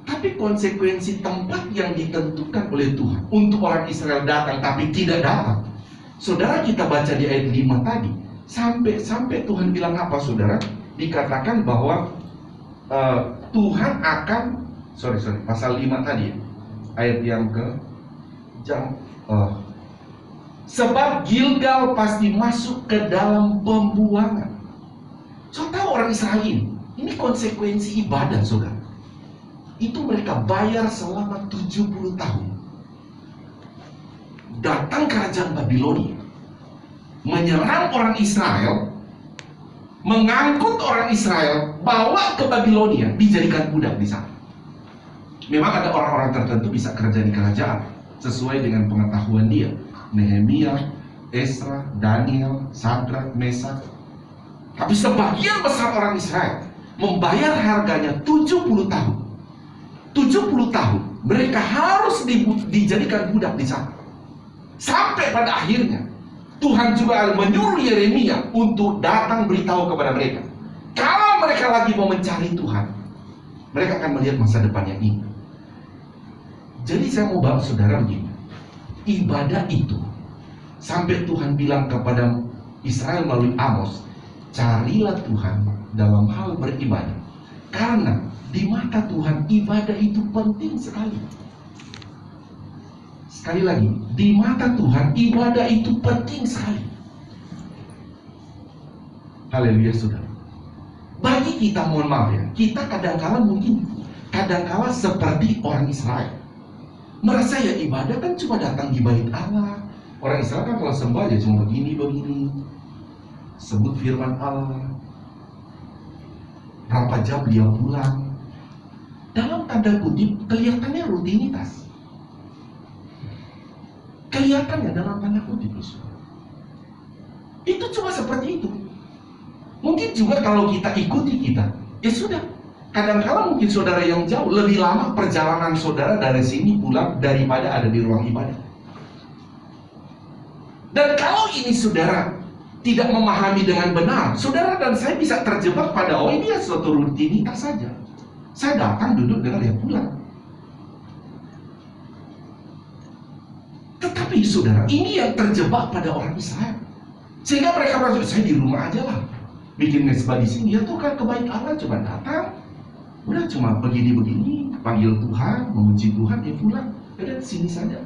Tapi konsekuensi tempat yang ditentukan oleh Tuhan untuk orang Israel datang tapi tidak datang. Saudara kita baca di ayat 5 tadi, sampai Tuhan bilang apa saudara? Dikatakan bahwa Tuhan akan pasal 5 tadi ya, ayat yang ke sebab Gilgal pasti masuk ke dalam pembuangan. So tahu orang Israel ini konsekuensi ibadah saudara. Itu mereka bayar selama 70 tahun. Datang kerajaan Babilonia, menyerang orang Israel, mengangkut orang Israel, bawa ke Babilonia, dijadikan budak di sana. Memang ada orang-orang tertentu bisa kerja di kerajaan sesuai dengan pengetahuan dia. Nehemia, Esra, Daniel, Sadrak, Mesak. Tapi sebagian besar orang Israel membayar harganya 70 tahun. 70 tahun mereka harus dijadikan budak di sana. Sampai pada akhirnya Tuhan juga menyuruh Yeremia untuk datang beritahu kepada mereka, kalau mereka lagi mau mencari Tuhan, mereka akan melihat masa depan yang indah. Jadi saya mau bawa saudara begini, ibadah itu sampai Tuhan bilang kepada Israel melalui Amos, carilah Tuhan dalam hal beribadah, karena di mata Tuhan ibadah itu penting sekali. Sekali lagi, di mata Tuhan ibadah itu penting sekali. Haleluya saudara. Bagi kita, mohon maaf ya, kita kadangkala seperti orang Israel, merasa ya ibadah kan cuma datang di bait Allah. Orang Israel kan kalau sembah aja cuma begini, sebut firman Allah, berapa jam dia pulang. Dalam tanda kutip kelihatannya rutinitas. Kelihatannya dalam tanda kutip itu cuma seperti itu. Mungkin juga kalau kita ikuti ya sudah. Kadang-kala mungkin saudara yang jauh lebih lama perjalanan saudara dari sini pulang daripada ada di ruang ibadah. Dan kalau ini saudara tidak memahami dengan benar, saudara dan saya bisa terjebak pada ini ya suatu rutinitas saja. Saya datang, duduk, dengar, ya pulang. Tetapi saudara, ini yang terjebak pada orang Israel. Sehingga mereka merasa, saya di rumah aja lah, bikin mesbah di sini. Ya tuh kan kebaikan Allah, cuma datang, udah cuma begini-begini, panggil Tuhan, memuji Tuhan, ya pulang. Udah sini saja.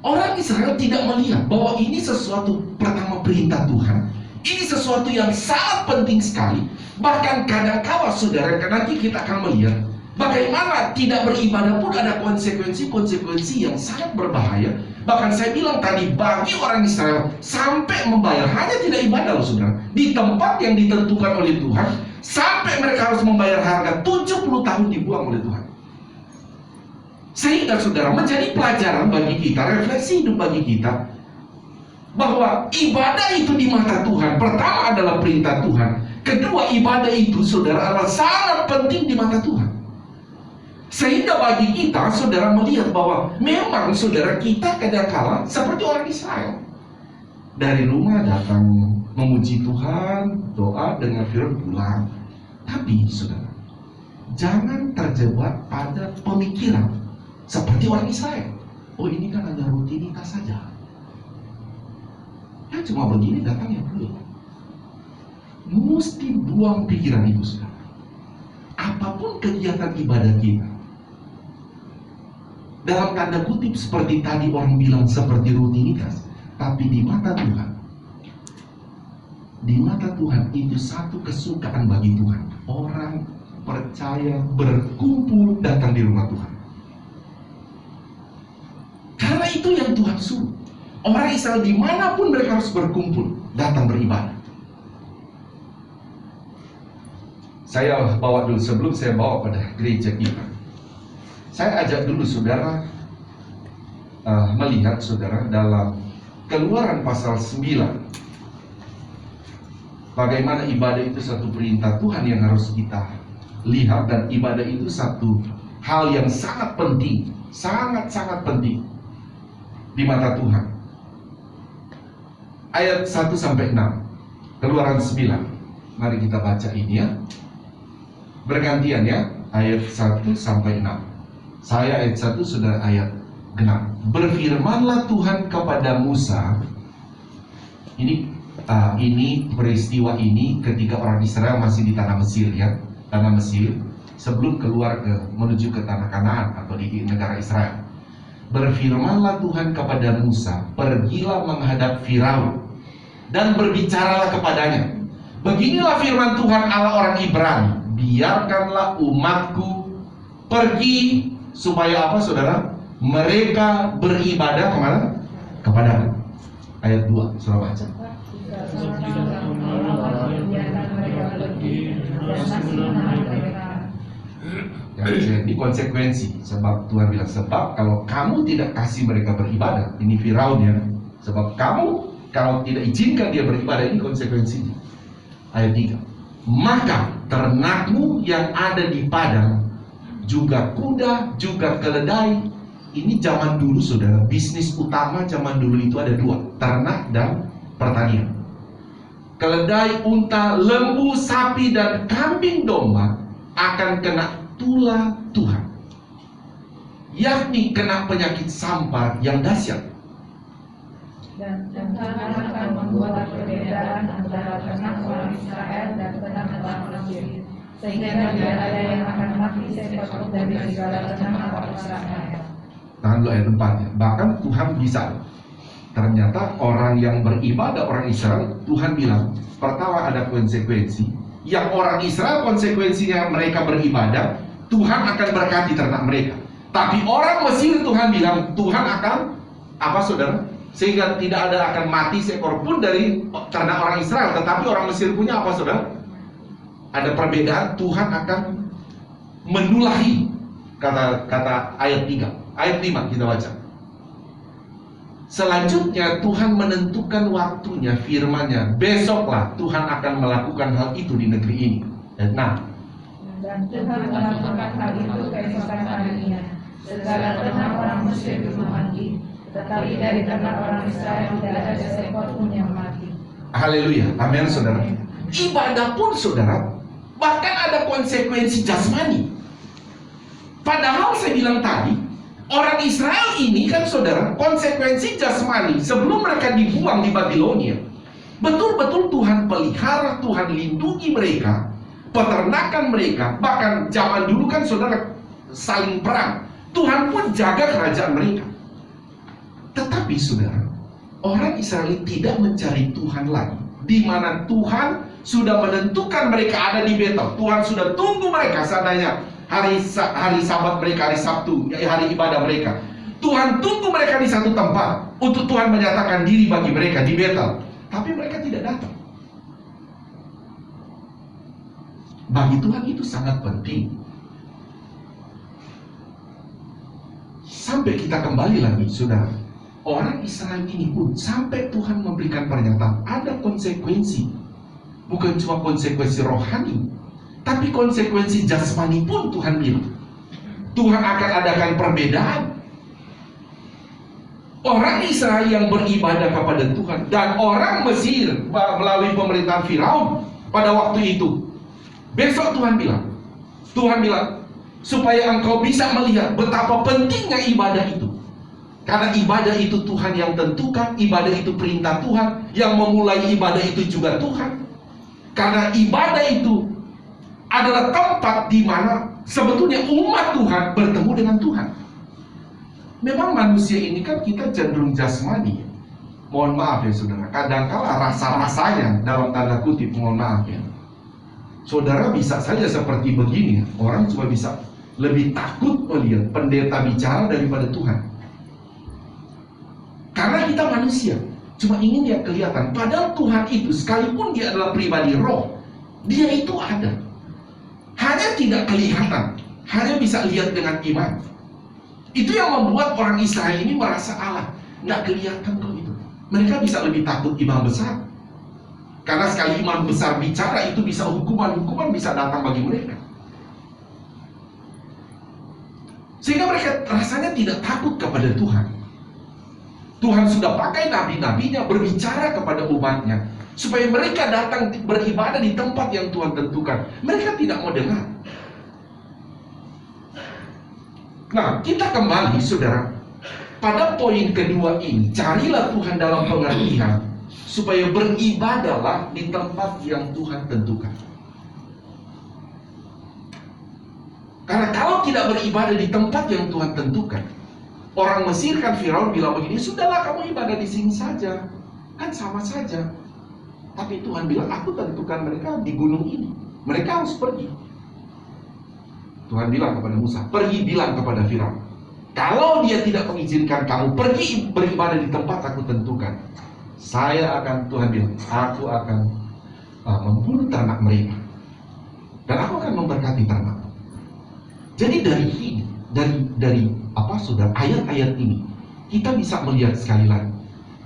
Orang Israel tidak melihat bahwa ini sesuatu pertama perintah Tuhan. Ini sesuatu yang sangat penting sekali. Bahkan kadang-kala saudara, nanti kita akan melihat bagaimana tidak beribadah pun ada konsekuensi-konsekuensi yang sangat berbahaya. Bahkan saya bilang tadi, bagi orang Israel sampai membayar, hanya tidak ibadah loh saudara, di tempat yang ditentukan oleh Tuhan, sampai mereka harus membayar harga 70 tahun dibuang oleh Tuhan. Sehingga saudara, menjadi pelajaran bagi kita, refleksi hidup bagi kita, bahwa ibadah itu di mata Tuhan, pertama adalah perintah Tuhan, kedua ibadah itu saudara adalah sangat penting di mata Tuhan. Sehingga bagi kita, saudara melihat bahwa memang saudara kita kadang-kala seperti orang Israel. Dari rumah datang memuji Tuhan, doa dengan firman pulang. Tapi saudara, jangan terjebak pada pemikiran seperti orang Israel. Oh ini kan hanya rutinitas saja. Ya cuma begini datang ya pulang. Mesti buang pikiran itu saudara. Apapun kegiatan ibadah kita, dalam tanda kutip seperti tadi orang bilang seperti rutinitas, tapi di mata Tuhan itu satu kesukaan bagi Tuhan. Orang percaya berkumpul datang di rumah Tuhan. Karena itu yang Tuhan suruh. Orang Israel dimanapun mereka harus berkumpul, datang beribadah. Saya bawa dulu, sebelum saya bawa pada gereja kita, saya ajak dulu saudara melihat saudara dalam Keluaran pasal 9, bagaimana ibadah itu satu perintah Tuhan yang harus kita lihat, dan ibadah itu satu hal yang sangat penting, sangat-sangat penting di mata Tuhan. Ayat 1 sampai 6, Keluaran 9. Mari kita baca ini ya, bergantian ya, ayat 1 sampai 6. Saya ayat 1, sudah ayat 6. Berfirmanlah Tuhan kepada Musa. Ini peristiwa ini ketika orang Israel masih di tanah Mesir ya, tanah Mesir sebelum keluar menuju ke tanah Kanaan atau di negara Israel. Berfirmanlah Tuhan kepada Musa, pergilah menghadap Firaun dan berbicaralah kepadanya. Beginilah firman Tuhan Allah orang Ibrani, biarkanlah umatku pergi supaya apa saudara? Mereka beribadah kemana? Kepadaku. Ayat 2, saudara baca. Ini konsekuensi. Sebab Tuhan bilang, sebab kalau kamu tidak kasih mereka beribadah, ini Firaun ya. Sebab kamu kalau tidak izinkan dia beribadah, ini konsekuensinya. Ayat 3. Maka ternakmu yang ada di padang, juga kuda, juga keledai. Ini zaman dulu saudara, bisnis utama zaman dulu itu ada dua, ternak dan pertanian. Keledai, unta, lembu, sapi, dan kambing domba akan kena tulah Tuhan, yakni kena penyakit sampar yang dahsyat. Dan Tuhan akan membuat perbedaan antara ternak orang Israel dan ternak orang Mesir, sehingga tidak ada yang akan mati seekor dari segala ternak orang Israel. Tahan dulu ayat 4 ya. Bahkan Tuhan bisa. Ternyata orang yang beribadah, orang Israel, Tuhan bilang pertama ada konsekuensi. Yang orang Israel konsekuensinya mereka beribadah, Tuhan akan berkati ternak mereka. Tapi orang Mesir Tuhan bilang Tuhan akan apa saudara? Sehingga tidak ada akan mati seekor pun dari ternak orang Israel. Tetapi orang Mesir punya apa saudara? Ada perbedaan, Tuhan akan menulahi. Kata ayat 3. Ayat 5 kita baca. Selanjutnya Tuhan menentukan waktunya, firman-Nya, besoklah Tuhan akan melakukan hal itu di negeri ini. Ayat 6. Dan Tuhan melakukan hal itu keesokan harinya. Segala ternak orang Mesir itu mati, tetapi dari ternak orang Israel tidak ada seekor pun yang mati. Haleluya, amin saudara. Ibadah pun saudara Bahkan ada konsekuensi jasmani. Padahal saya bilang tadi, orang Israel ini kan saudara, konsekuensi jasmani sebelum mereka dibuang di Babilonia, betul-betul Tuhan pelihara, Tuhan lindungi mereka, peternakan mereka. Bahkan zaman dulu kan saudara saling perang, Tuhan pun jaga kerajaan mereka. Tetapi saudara, orang Israel tidak mencari Tuhan lagi, di mana Tuhan sudah menentukan mereka ada di Betel. Tuhan sudah tunggu mereka seandainya hari Sabat mereka, hari Sabtu, hari ibadah mereka. Tuhan tunggu mereka di satu tempat untuk Tuhan menyatakan diri bagi mereka di Betel. Tapi mereka tidak datang. Bagi Tuhan itu sangat penting. Sampai kita kembali lagi, saudara. Orang Israel ini pun sampai Tuhan memberikan pernyataan, ada konsekuensi. Bukan cuma konsekuensi rohani, tapi konsekuensi jasmani pun Tuhan bilang. Tuhan akan adakan perbedaan. Orang Israel yang beribadah kepada Tuhan dan orang Mesir melalui pemerintahan Firaun pada waktu itu. Besok Tuhan bilang, supaya engkau bisa melihat betapa pentingnya ibadah itu. Karena ibadah itu Tuhan yang tentukan, ibadah itu perintah Tuhan, yang memulai ibadah itu juga Tuhan. Karena ibadah itu adalah tempat di mana sebetulnya umat Tuhan bertemu dengan Tuhan. Memang manusia ini kan kita cenderung jasmani. Mohon maaf ya saudara, kadangkala rasa-rasanya dalam tanda kutip, mohon maaf ya, saudara bisa saja seperti begini, orang cuma bisa lebih takut melihat pendeta bicara daripada Tuhan. Karena kita manusia, cuma ingin dia kelihatan. Padahal Tuhan itu, sekalipun dia adalah pribadi roh, dia itu ada. Hanya tidak kelihatan, hanya bisa lihat dengan iman. Itu yang membuat orang Israel ini merasa Allah nggak kelihatan kok itu. Mereka bisa lebih takut imam besar. Karena sekali imam besar bicara, itu bisa hukuman bisa datang bagi mereka. Sehingga mereka rasanya tidak takut kepada Tuhan. Tuhan sudah pakai nabi-nabinya berbicara kepada umatnya supaya mereka datang beribadah di tempat yang Tuhan tentukan. Mereka tidak mau dengar. Nah, kita kembali saudara pada poin kedua ini. Carilah Tuhan dalam pengertian supaya beribadahlah di tempat yang Tuhan tentukan. Karena kalau tidak beribadah di tempat yang Tuhan tentukan, orang Mesir kan, Firaun bilang begini, sudahlah kamu ibadah di sini saja, kan sama saja. Tapi Tuhan bilang, aku tentukan mereka di gunung ini, mereka harus pergi. Tuhan bilang kepada Musa, pergi bilang kepada Firaun, kalau dia tidak mengizinkan kamu pergi beribadah di tempat aku tentukan, saya akan, Tuhan bilang, aku akan membunuh ternak mereka, dan aku akan memberkati ternak. Jadi dari ini, dari apa saudara, ayat-ayat ini kita bisa melihat sekali lagi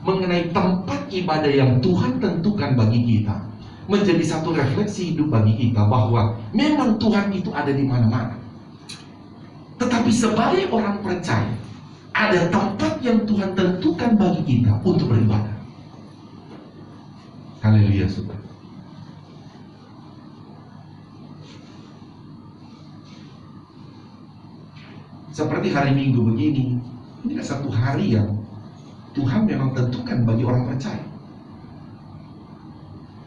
mengenai tempat ibadah yang Tuhan tentukan bagi kita, menjadi satu refleksi hidup bagi kita bahwa memang Tuhan itu ada di mana-mana. Tetapi sebagai orang percaya, ada tempat yang Tuhan tentukan bagi kita untuk beribadah. Haleluya saudara. Seperti hari Minggu begini, ini kan satu hari yang Tuhan memang tentukan bagi orang percaya.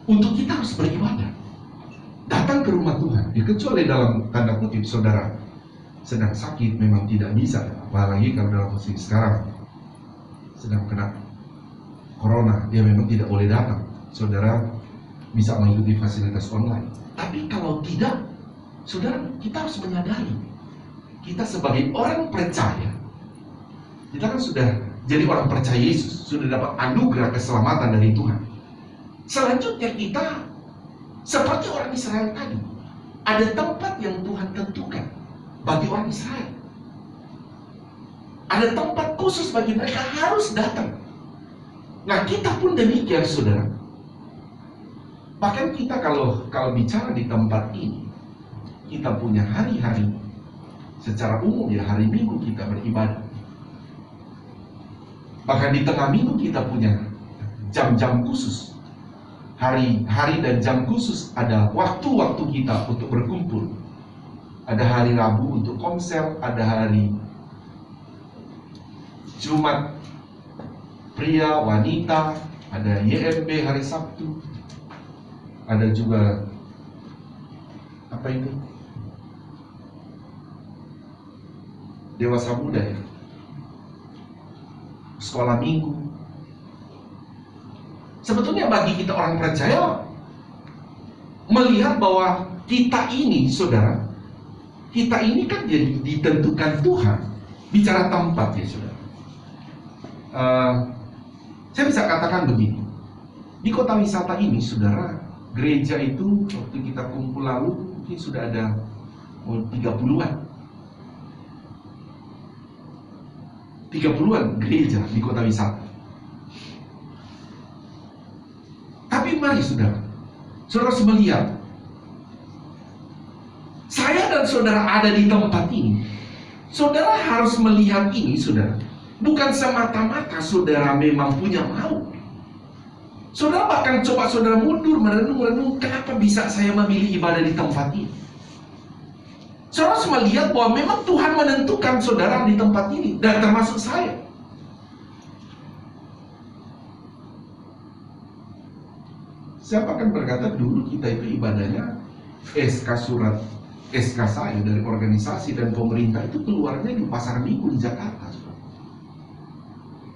Untuk kita harus beribadah, datang ke rumah Tuhan. Ya, kecuali dalam tanda kutip saudara sedang sakit, memang tidak bisa. Apalagi kalau dalam posisi sekarang sedang kena corona, dia memang tidak boleh datang. Saudara bisa mengikuti fasilitas online. Tapi kalau tidak, saudara, kita harus menyadari, kita sebagai orang percaya, kita kan sudah jadi orang percaya Yesus, sudah dapat anugerah keselamatan dari Tuhan. Selanjutnya kita seperti orang Israel tadi, ada tempat yang Tuhan tentukan bagi orang Israel. Ada tempat khusus bagi mereka harus datang. Nah, kita pun demikian saudara. Bahkan kita kalau bicara di tempat ini, kita punya hari-hari. Secara umum ya hari Minggu kita beribadah. Bahkan di tengah minggu kita punya jam-jam khusus. hari dan jam khusus, ada waktu-waktu kita untuk berkumpul. Ada hari Rabu untuk konser, ada hari Jumat pria, wanita, ada YMB hari Sabtu, ada juga apa ini? Dewasa muda ya, sekolah minggu. Sebetulnya bagi kita orang percaya, melihat bahwa kita ini, saudara, kita ini kan jadi ditentukan Tuhan. Bicara tempat ya saudara, saya bisa katakan begini, di kota wisata ini saudara, gereja itu waktu kita kumpul lalu mungkin sudah ada 30-an 30-an gereja di kota wisata. Tapi mari saudara harus melihat, saya dan saudara ada di tempat ini. Saudara harus melihat ini saudara, bukan semata-mata saudara memang punya mau. Saudara bahkan coba saudara mundur merenung, kenapa bisa saya memilih ibadah di tempat ini. Saudara harus melihat bahwa memang Tuhan menentukan saudara di tempat ini, dan termasuk saya. Siapa akan berkata dulu kita itu ibadahnya SK saya dari organisasi dan pemerintah itu keluarnya di pasar minggu di Jakarta.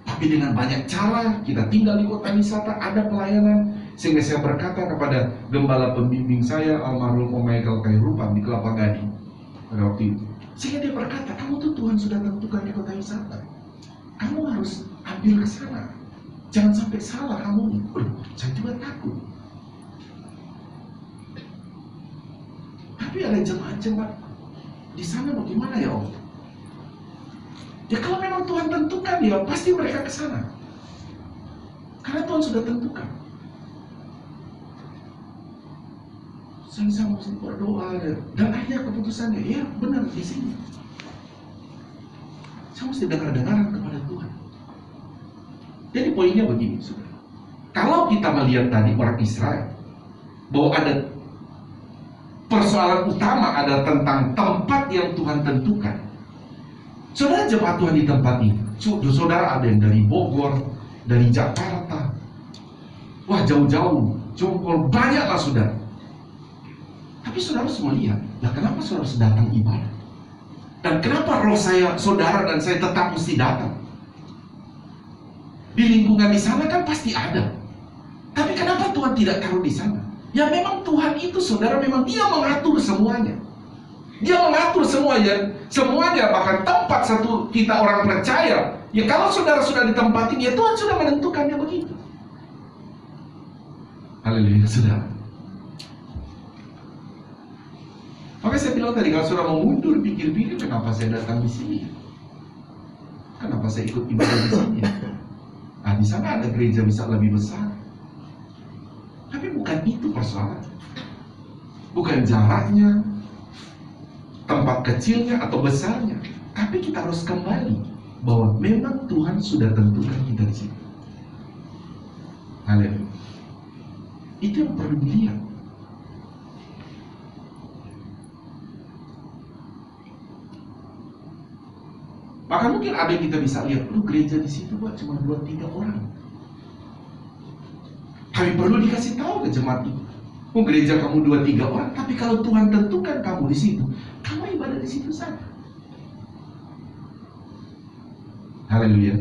Tapi dengan banyak cara kita tinggal di kota wisata, ada pelayanan, sehingga saya berkata kepada gembala pembimbing saya almarhum Om Michael Kairupan di Kelapa Gading pada waktu itu, sehingga dia berkata, kamu tuh Tuhan sudah tentukan di kota wisata, kamu harus ambil ke sana, jangan sampai salah kamu. Saya juga takut. Tapi ada jemaat-jemaat di sana bagaimana ya Om? Ya kalau memang Tuhan tentukan ya pasti mereka ke sana. Karena Tuhan sudah tentukan. Saya mesti berdoa dan akhirnya keputusannya, ya benar di sini. Saya mesti dengar-dengaran kepada Tuhan. Jadi poinnya begini, saudara. Kalau kita melihat tadi orang Israel, bahwa ada persoalan utama adalah tentang tempat yang Tuhan tentukan. Saudara jemaat Tuhan di tempat ini, saudara ada yang dari Bogor, dari Jakarta, wah jauh-jauh, Jongkol, banyaklah saudara. Tapi saudara semua lihat, nah kenapa saudara harus datang ibadah? Dan kenapa roh saya, saudara dan saya tetap mesti datang? Di lingkungan di sana kan pasti ada. Tapi kenapa Tuhan tidak taruh di sana? Ya memang Tuhan itu saudara, memang Dia mengatur semuanya. Dia mengatur semuanya, bahkan tempat satu kita orang percaya. Ya kalau saudara sudah ditempatin, ya Tuhan sudah menentukannya begitu. Haleluya, saudara. Maka saya bilang tadi, kalau saudara mau mundur, pikir-pikir, kenapa saya datang di sini? Kenapa saya ikut ibadah di sini? Nah, di sana ada gereja bisa lebih besar. Tapi bukan itu persoalan. Bukan jaraknya, tempat kecilnya atau besarnya. Tapi kita harus kembali bahwa memang Tuhan sudah tentukan kita di sini. Haleluya. Itu yang perlu dilihat. Maka mungkin ada yang kita bisa lihat, gereja di situ buat cuma 2-3 orang. Tapi perlu dikasih tahu ke jemaat itu. Gereja kamu 2-3 orang, tapi kalau Tuhan tentukan kamu di situ, kamu ibadah di situ saja. Haleluya.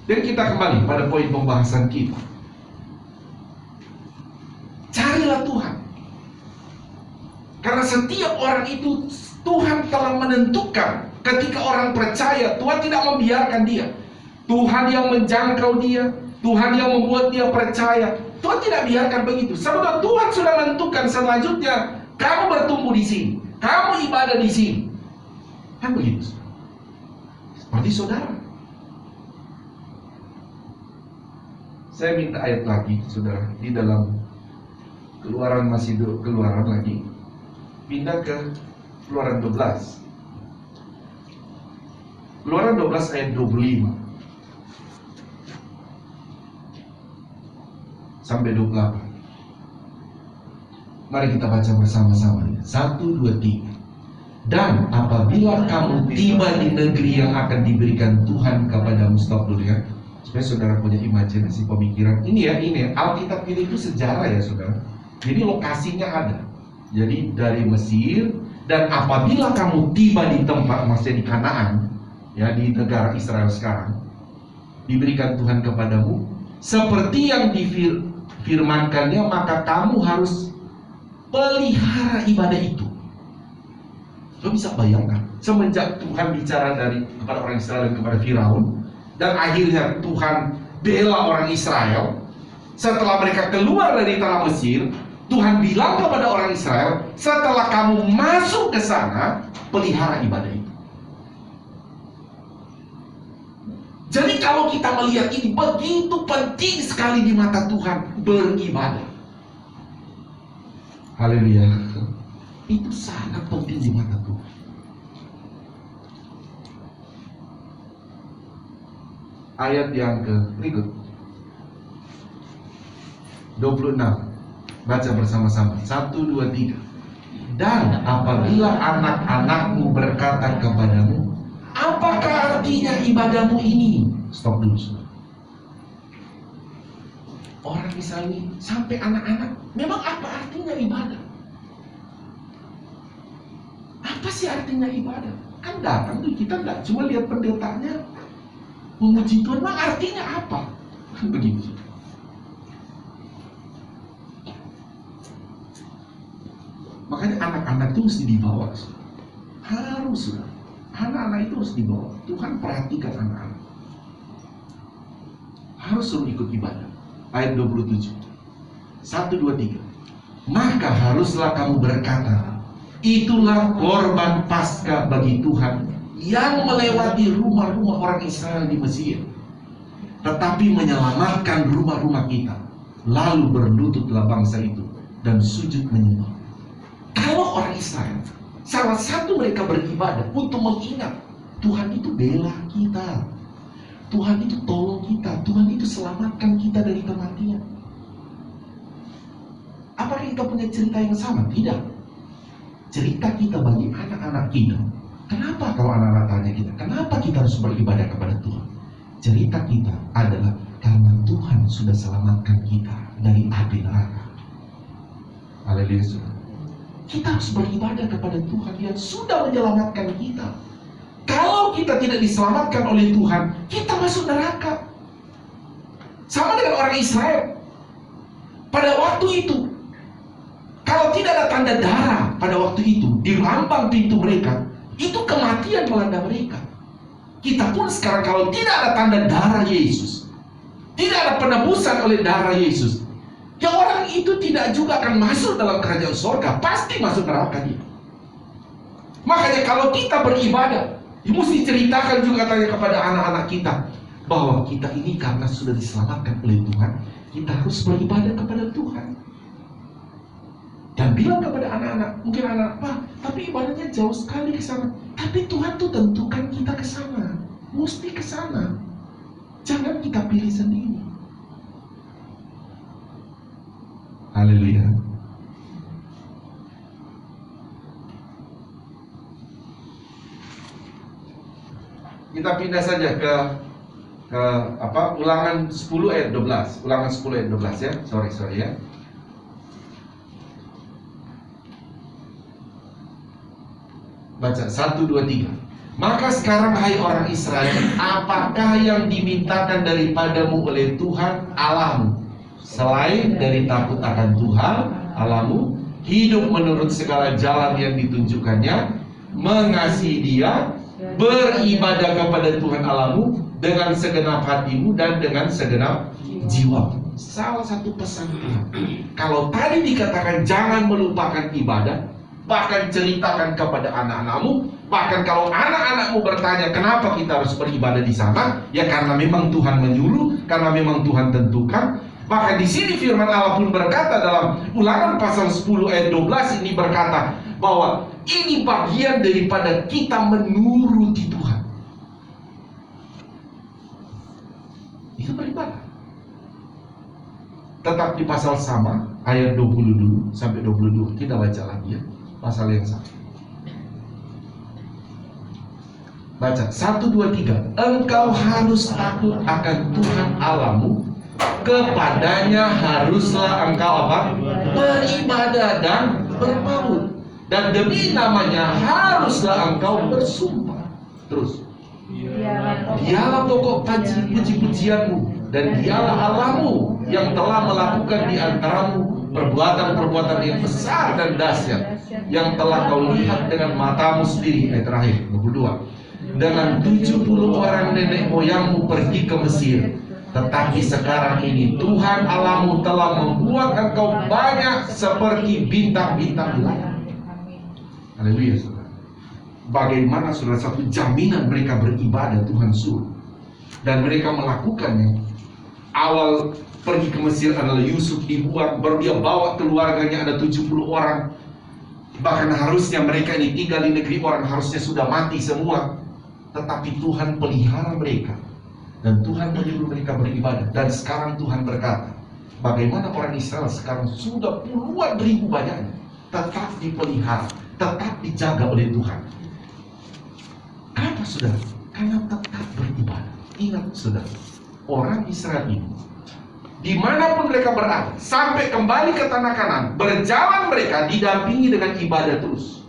Dan kita kembali pada poin pembahasan kita. Carilah Tuhan. Karena setiap orang itu Tuhan telah menentukan. Ketika orang percaya, Tuhan tidak membiarkan dia. Tuhan yang menjangkau dia, Tuhan yang membuat dia percaya. Tuhan tidak biarkan begitu. Sebab Tuhan sudah menentukan selanjutnya, kamu bertumbuh di sini, kamu ibadah di sini. Kan begitu. Seperti saudara. Saya minta ayat lagi, saudara, di dalam Keluaran lagi. pindah ke Keluaran 12. Keluaran 12 ayat 25 sampai 28. Mari kita baca bersama-sama. 1, 2, 3. Dan apabila kamu tiba di negeri yang akan diberikan Tuhan kepadamu, stop dulu ya, supaya saudara punya imajinasi pemikiran. Ini ya, Alkitab ini itu sejarah ya saudara. Jadi lokasinya ada. Jadi dari Mesir, dan apabila kamu tiba di tempat, maksudnya di Kanaan, ya di negara Israel sekarang, diberikan Tuhan kepadamu seperti yang difirmankannya, maka kamu harus pelihara ibadah itu. Lo bisa bayangkan, semenjak Tuhan bicara kepada orang Israel dan kepada Firaun, dan akhirnya Tuhan bela orang Israel. Setelah mereka keluar dari tanah Mesir, Tuhan bilang kepada orang Israel, setelah kamu masuk ke sana, pelihara ibadah itu. Jadi kalau kita melihat ini, begitu penting sekali di mata Tuhan beribadah. Haleluya. Itu sangat penting di mata Tuhan. Ayat yang berikut 26. Baca bersama-sama. 1, 2, 3. Dan apabila anak-anakmu berkata kepadamu, apakah artinya ibadahmu ini? Stop dulu saudara. Orang misalnya sampai anak-anak, memang apa artinya ibadah? Apa sih artinya ibadah? Kan datang tuh, kita nggak cuma lihat pendetanya memuji Tuhan, memang artinya apa? Kan begitu. Makanya anak-anak itu mesti dibawa, harus sudah. Anak-anak itu harus dibawa. Tuhan perhatikan anak-anak. Harus suruh ikut ibadah. Ayat 27. 1, 2, 3. Maka haruslah kamu berkata, itulah korban Paskah bagi Tuhan yang melewati rumah-rumah orang Israel di Mesir, tetapi menyelamatkan rumah-rumah kita. Lalu berlututlah bangsa itu dan sujud menyembah. Kalau orang Israel, salah satu mereka beribadah untuk mengingat Tuhan itu bela kita, Tuhan itu tolong kita, Tuhan itu selamatkan kita dari kematian. Apakah kita punya cerita yang sama? Tidak. Cerita kita bagi anak-anak kita. Kenapa kalau anak-anak tanya kita, kenapa kita harus beribadah kepada Tuhan? Cerita kita adalah karena Tuhan sudah selamatkan kita dari api neraka. Haleluya. Kita harus beribadah kepada Tuhan yang sudah menyelamatkan kita. Kalau kita tidak diselamatkan oleh Tuhan, kita masuk neraka. Sama dengan orang Israel. Pada waktu itu, kalau tidak ada tanda darah pada waktu itu di lambang pintu mereka, itu kematian melanda mereka. Kita pun sekarang kalau tidak ada tanda darah Yesus, tidak ada penebusan oleh darah Yesus, ya orang itu tidak juga akan masuk dalam kerajaan surga, pasti masuk neraka dia. Makanya kalau kita beribadah, mesti ceritakan juga tanya kepada anak-anak kita bahwa kita ini karena sudah diselamatkan oleh Tuhan, kita harus beribadah kepada Tuhan. Dan bilang kepada anak-anak, mungkin anak, Pak, tapi ibadahnya jauh sekali ke sana. Tapi Tuhan tuh tentukan kita ke sana, mesti ke sana. Jangan kita pilih sendiri. Haleluya. Kita pindah saja ke Ulangan 10 ayat 12. Ulangan 10 ayat 12 ya. Sorry ya. Baca 1, 2, 3. Maka sekarang hai orang Israel, apakah yang dimintakan daripadamu oleh Tuhan Allahmu, selain dari takut akan Tuhan Allahmu, hidup menurut segala jalan yang ditunjukkannya, mengasihi Dia, beribadah kepada Tuhan Allahmu dengan segenap hatimu dan dengan segenap jiwa. Salah satu pesan Tuhan. Kalau tadi dikatakan jangan melupakan ibadah, bahkan ceritakan kepada anak-anakmu. Bahkan kalau anak-anakmu bertanya kenapa kita harus beribadah di sana, ya karena memang Tuhan menyuruh, karena memang Tuhan tentukan. Bahkan di sini firman Allah pun berkata dalam Ulangan pasal 10 ayat 12 ini berkata bahwa ini bagian daripada kita menuruti Tuhan. Itu beribadah. Tetap di pasal sama, ayat 20 dulu sampai 22. Kita baca lagi ya, pasal yang sama. Baca 1, 2, 3. Engkau harus takut akan Tuhan Allahmu, kepadanya haruslah engkau apa? Beribadah dan berpaut, dan demi namanya haruslah engkau bersumpah. Terus, dialah pokok puji-pujianmu, dan dialah Allahmu yang telah melakukan di antaramu perbuatan-perbuatan yang besar dan dahsyat, yang telah kau lihat dengan matamu sendiri. Ayat terakhir 22. Dengan 70 orang nenek moyangmu pergi ke Mesir, tetapi sekarang ini Tuhan Allahmu telah membuat engkau banyak seperti bintang-bintang di langit. Haleluya, saudara. Bagaimana saudara, satu jaminan mereka beribadah Tuhan suruh, dan mereka melakukannya. Awal pergi ke Mesir adalah Yusuf dibuat, baru dia bawa keluarganya, ada 70 orang. Bahkan harusnya mereka ini tinggal di negeri orang, harusnya sudah mati semua. Tetapi Tuhan pelihara mereka, dan Tuhan menyuruh mereka beribadah. Dan sekarang Tuhan berkata, bagaimana orang Israel sekarang sudah puluhan ribu banyaknya, tetap dipelihara, tetap dijaga oleh Tuhan. Kenapa saudara? Karena tetap beribadah. Ingat saudara, orang Israel ini, dimanapun mereka berada, sampai kembali ke tanah Kanaan, berjalan mereka didampingi dengan ibadah terus.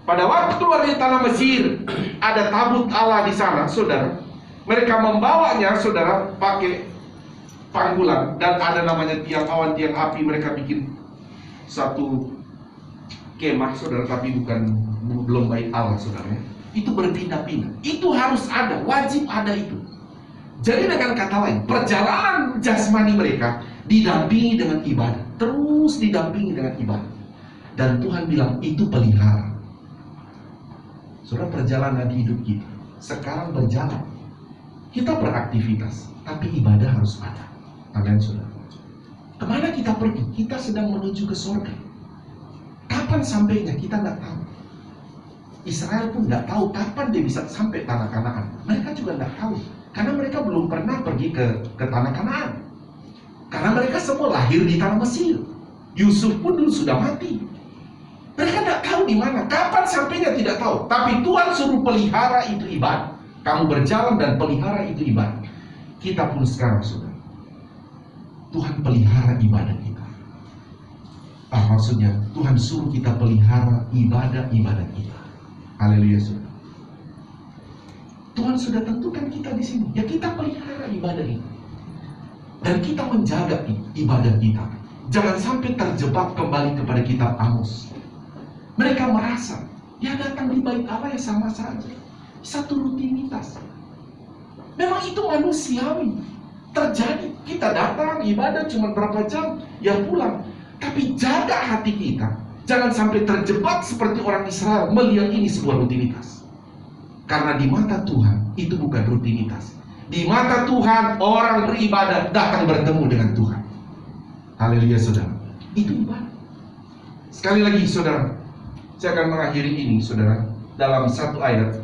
Pada waktu keluar dari tanah Mesir, ada tabut Allah di sana, saudara. Mereka membawanya, saudara, pakai pangkulan, dan ada namanya tiang awan, tiang api. Mereka bikin satu kemah, saudara, tapi belum bait Allah, saudara. Itu berpindah-pindah. Itu harus ada, wajib ada itu. Jadi dengan kata lain, perjalanan jasmani mereka didampingi dengan ibadah, terus didampingi dengan ibadah. Dan Tuhan bilang itu pelihara. Saudara, perjalanan hidup kita sekarang berjalan, kita beraktivitas, tapi ibadah harus ada. Amin, saudara. Kemana kita pergi? Kita sedang menuju ke surga. Kapan sampainya? Kita nggak tahu. Israel pun nggak tahu kapan dia bisa sampai tanah Kanaan. Mereka juga nggak tahu, karena mereka belum pernah pergi ke tanah Kanaan. Karena mereka semua lahir di tanah Mesir. Yusuf pun dulu sudah mati. Mereka tidak tahu di mana, kapan sampainya tidak tahu. Tapi Tuhan suruh pelihara itu ibadah. Kamu berjalan dan pelihara itu ibadah. Kita pun sekarang saudara, Tuhan pelihara ibadah kita. Maksudnya Tuhan suruh kita pelihara ibadah kita. Haleluya, saudara. Tuhan sudah tentukan kita di sini. Ya, kita pelihara ibadah ini, dan kita menjaga ibadah kita. Jangan sampai terjebak kembali kepada kitab Amos. Mereka merasa, ya datang di bait Allah ya sama saja, satu rutinitas. Memang itu manusiawi, terjadi. Kita datang ibadah cuma berapa jam, ya pulang. Tapi jaga hati kita, jangan sampai terjebak seperti orang Israel melihat ini sebuah rutinitas. Karena di mata Tuhan itu bukan rutinitas. Di mata Tuhan orang beribadah datang bertemu dengan Tuhan. Haleluya, saudara. Itu ibadah. Sekali lagi, saudara, saya akan mengakhiri ini, saudara, dalam satu ayat.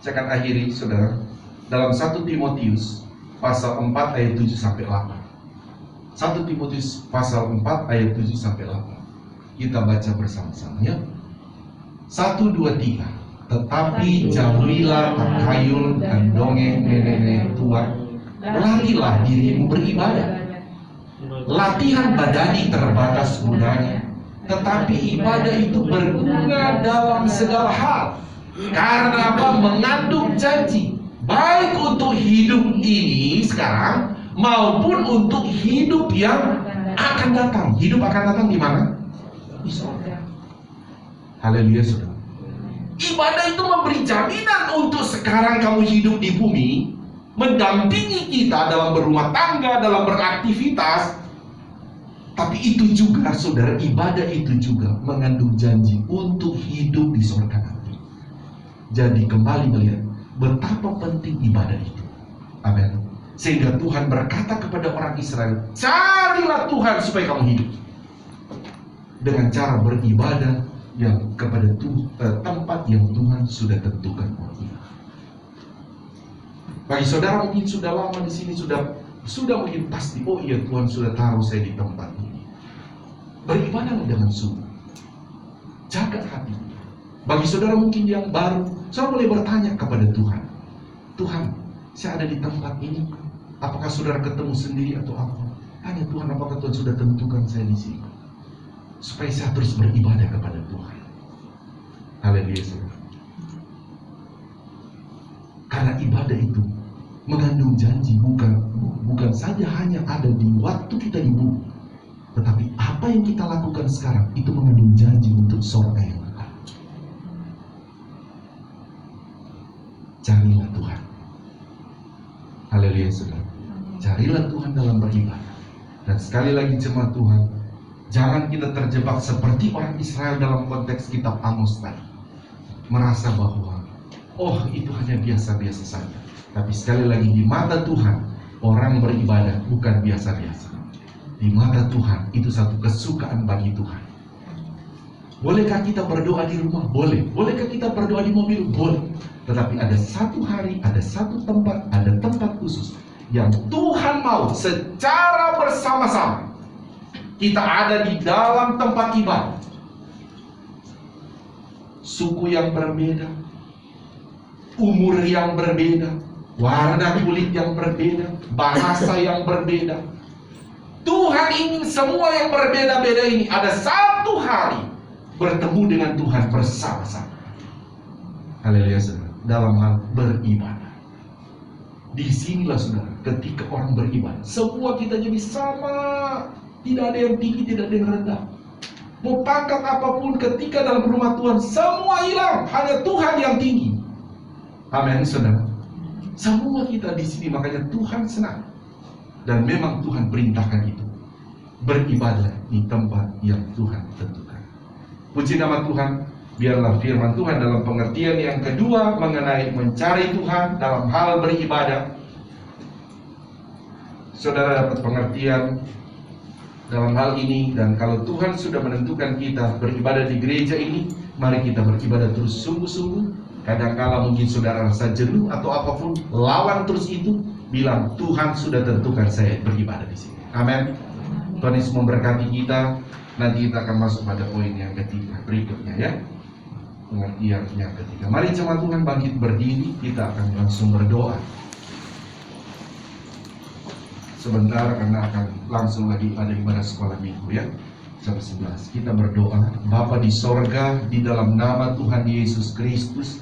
Saya akan akhiri, saudara, dalam 1 Timotius pasal 4 ayat 7 sampai 8. 1 Timotius pasal 4 ayat 7 sampai 8. Kita baca bersama-sama ya. 1, 2, 3. Tetapi jauhilah takhayul dan dongeng nenek tua. Larilah dirimu beribadah. Latihan badani terbatas gunanya, tetapi ibadah itu berguna dalam segala hal. Karena apa? Mengandung janji, baik untuk hidup ini sekarang maupun untuk hidup yang akan datang. Hidup akan datang di mana? Di surga. Haleluya, saudara. Ibadah itu memberi jaminan untuk sekarang kamu hidup di bumi, mendampingi kita dalam berumah tangga, dalam beraktivitas. Tapi itu juga, saudara, ibadah itu juga mengandung janji untuk hidup di surga nanti. Jadi kembali melihat betapa penting ibadah itu. Amin. Sehingga Tuhan berkata kepada orang Israel, carilah Tuhan supaya kamu hidup. Dengan cara beribadah yang kepada tempat yang Tuhan sudah tentukan buat kita. Bagi saudara mungkin sudah lama di sini, sudah mungkin pasti, oh iya Tuhan sudah taruh saya di tempat ini. Beribadahlah dengan sungguh, jaga hati. Bagi saudara mungkin yang baru, saudara boleh bertanya kepada Tuhan, Tuhan, saya ada di tempat ini, apakah saudara ketemu sendiri atau apa? Tanya Tuhan, apakah Tuhan sudah tentukan saya di sini, supaya saya terus beribadah kepada Tuhan. Haleluya, saudara. Karena ibadah itu mengandung janji, bukan saja hanya ada di waktu kita di bumi, tetapi apa yang kita lakukan sekarang itu mengandung janji untuk surga yang akan. Carilah Tuhan. Haleluya, saudara. Carilah Tuhan dalam beribadah. Dan sekali lagi jemaat Tuhan, jangan kita terjebak seperti orang Israel dalam konteks kitab Amos tadi, merasa bahwa oh itu hanya biasa-biasa saja. Tapi sekali lagi di mata Tuhan, orang beribadah bukan biasa-biasa. Di mata Tuhan itu satu kesukaan bagi Tuhan. Bolehkah kita berdoa di rumah? Boleh. Bolehkah kita berdoa di mobil? Boleh. Tetapi ada satu hari, ada satu tempat, ada tempat khusus yang Tuhan mau secara bersama-sama kita ada di dalam tempat ibadah. Suku yang berbeda, umur yang berbeda, warna kulit yang berbeda, bahasa yang berbeda. Tuhan ingin semua yang berbeda-beda ini ada satu hari bertemu dengan Tuhan bersama-sama. Haleluya, saudara. Dalam hal beribadah. Disinilah saudara, ketika orang beribadah, semua kita jadi sama. Tidak ada yang tinggi, tidak ada yang rendah. Mau pangkat apapun, ketika dalam rumah Tuhan semua hilang, hanya Tuhan yang tinggi. Amin, saudara. Semua kita di sini, makanya Tuhan senang. Dan memang Tuhan perintahkan itu, beribadah di tempat yang Tuhan tentukan. Puji nama Tuhan. Biarlah firman Tuhan dalam pengertian yang kedua mengenai mencari Tuhan dalam hal beribadah, saudara dapat pengertian dalam hal ini. Dan kalau Tuhan sudah menentukan kita beribadah di gereja ini, mari kita beribadah terus sungguh-sungguh. Kadang-kala mungkin saudara rasa jenuh atau apapun, lawan terus itu, bilang Tuhan sudah tentukan saya beribadah di sini. Amin. Tuhan Yesus memberkati kita. Nanti kita akan masuk pada poin yang ketiga berikutnya, ya. Pengertian yang ketiga. Mari jemaat Tuhan bangkit berdiri, kita akan langsung berdoa sebentar karena akan langsung lagi pada ibadah sekolah minggu, ya. Jam 11 kita berdoa. Bapa di sorga, di dalam nama Tuhan Yesus Kristus,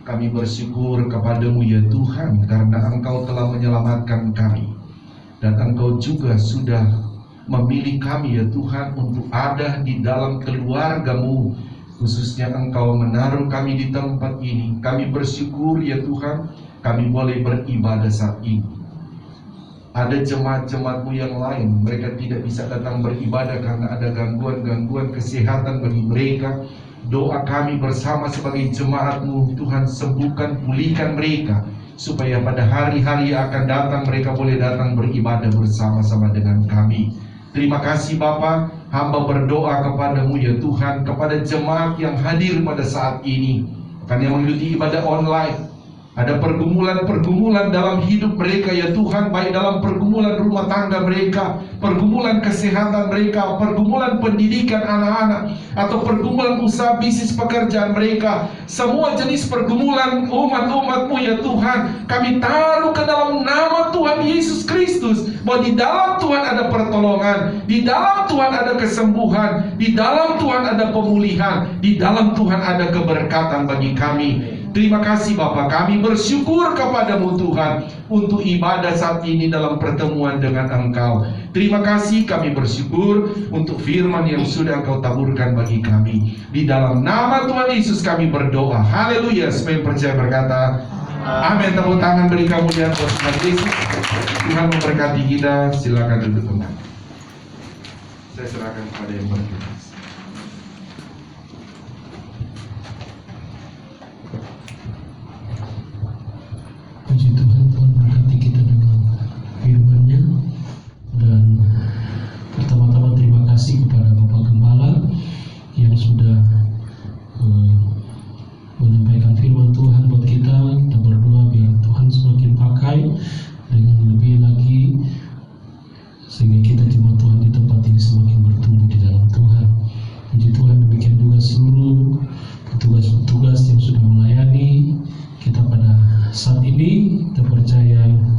kami bersyukur kepadamu ya Tuhan, karena Engkau telah menyelamatkan kami, dan Engkau juga sudah memilih kami ya Tuhan untuk ada di dalam keluarga-Mu. Khususnya Engkau menaruh kami di tempat ini. Kami bersyukur ya Tuhan, kami boleh beribadah saat ini. Ada jemaat-jemaat-Mu yang lain, mereka tidak bisa datang beribadah karena ada gangguan-gangguan kesehatan bagi mereka. Doa kami bersama sebagai jemaat-Mu, Tuhan sembuhkan, pulihkan mereka, supaya pada hari-hari yang akan datang mereka boleh datang beribadah bersama-sama dengan kami. Terima kasih Bapa, hamba berdoa kepadamu ya Tuhan, kepada jemaat yang hadir pada saat ini, akan yang mengikuti ibadah online. Ada pergumulan-pergumulan dalam hidup mereka ya Tuhan, baik dalam pergumulan rumah tangga mereka, pergumulan kesehatan mereka, pergumulan pendidikan anak-anak, atau pergumulan usaha bisnis pekerjaan mereka. Semua jenis pergumulan umat-umat-Mu ya Tuhan, kami taruh ke dalam nama Tuhan Yesus Kristus, bahwa di dalam Tuhan ada pertolongan, di dalam Tuhan ada kesembuhan, di dalam Tuhan ada pemulihan, di dalam Tuhan ada keberkatan bagi kami. Terima kasih Bapa, kami bersyukur kepadamu Tuhan untuk ibadah saat ini dalam pertemuan dengan Engkau. Terima kasih, kami bersyukur untuk firman yang sudah Engkau taburkan bagi kami. Di dalam nama Tuhan Yesus kami berdoa. Haleluya. Semua percaya berkata amin. Tepuk tangan beri kemuliaan buat Tuhan Yesus. Tuhan memberkati kita. Silakan duduk kembali. Saya serahkan kepada yang bertugas. Puji Tuhan, Tuhan berkati kita dengan firman-Nya. Dan pertama-tama terima kasih kepada Bapak Gembala yang sudah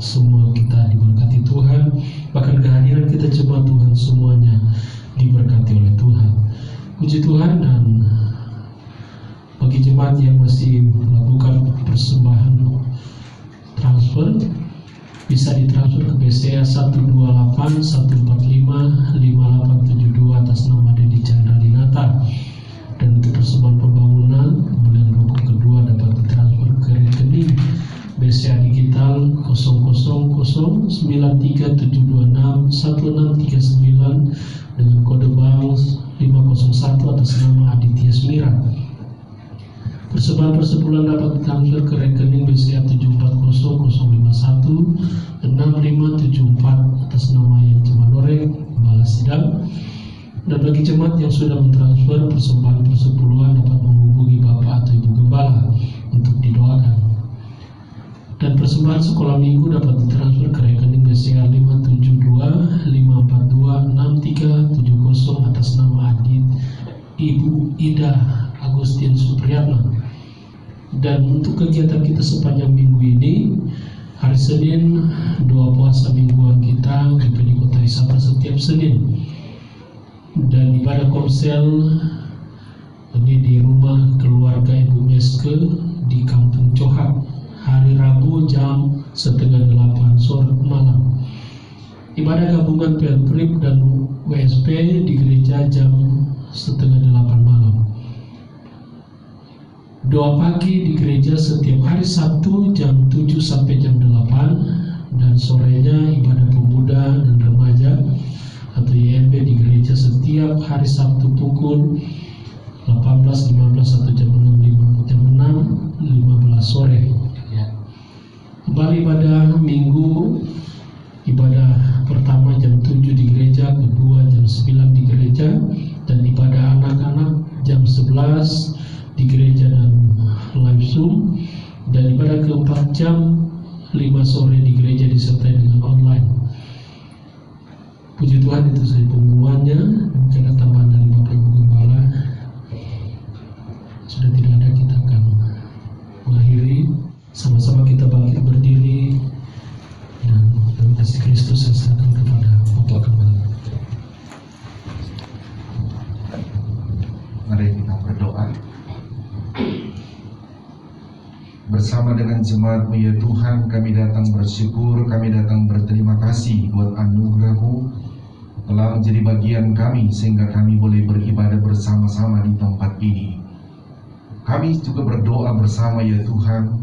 semua kita diberkati Tuhan, bahkan kehadiran kita jemaat Tuhan semuanya diberkati oleh Tuhan. Puji Tuhan. Dan bagi jemaat yang masih melakukan persembahan transfer, bisa ditransfer ke BCA 128-145-5872 atas nama Dedi Chandra Dinata. Dan untuk persembahan pembangunan kemudian rukun kedua dapat ditransfer ke rekening BCA Digital 000937261639 dengan kode bank 501 atas nama Aditya Smira. Persembahan persebulan dapat ditransfer ke rekening BCA 7400516574 atas nama yang Cemanore Balas Sidang. Dan bagi jemaat yang sudah mentransfer persembahan persepuluhan dapat menghubungi Bapak atau Ibu Gembala untuk didoakan. Dan persembahan sekolah minggu dapat ditransfer ke rekening BCA 572542637 atas nama Ibu Ida Agustin Supriyatna. Dan untuk kegiatan kita sepanjang minggu ini, hari Senin doa puasa mingguan kita GPD Kota Wisata setiap Senin, dan ibadah komsel ini di rumah keluarga Ibu Meske di Kampung Cohak hari Rabu jam 7:30 sore malam. Ibadah gabungan Pelprip dan WSP di gereja jam 7:30 malam. Doa pagi di gereja setiap hari Sabtu jam 7 sampai jam 8, dan sorenya ibadah pemuda dan remaja atau IMB di gereja setiap hari Sabtu pukul 18.15 atau jam 6.15 sore. Kembali ibadah minggu, ibadah pertama jam 7 di gereja, kedua jam 9 di gereja, dan ibadah anak-anak jam 11 di gereja dan live Zoom, dan ibadah keempat jam 5 sore di gereja disertai dengan online. Puji Tuhan, itu saja pengumumannya. Mungkin ada tambahan dari Bapak Ibu Gembala. Sudah tidak ada, kita akan mengakhiri. Sama-sama kita bangkit berdiri dan dalam kasih Kristus saya serahkan kepada Bapak Gembala. Mari kita berdoa. Bersama dengan jemaat-Mu ya Tuhan, kami datang bersyukur, kami datang berterima kasih buat anugerah-Mu telah menjadi bagian kami sehingga kami boleh beribadah bersama-sama di tempat ini. Kami juga berdoa bersama ya Tuhan,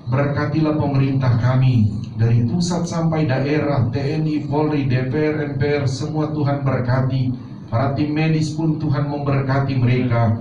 berkatilah pemerintah kami dari pusat sampai daerah, TNI, Polri, DPR, MPR, semua Tuhan berkati. Para tim medis pun Tuhan memberkati mereka.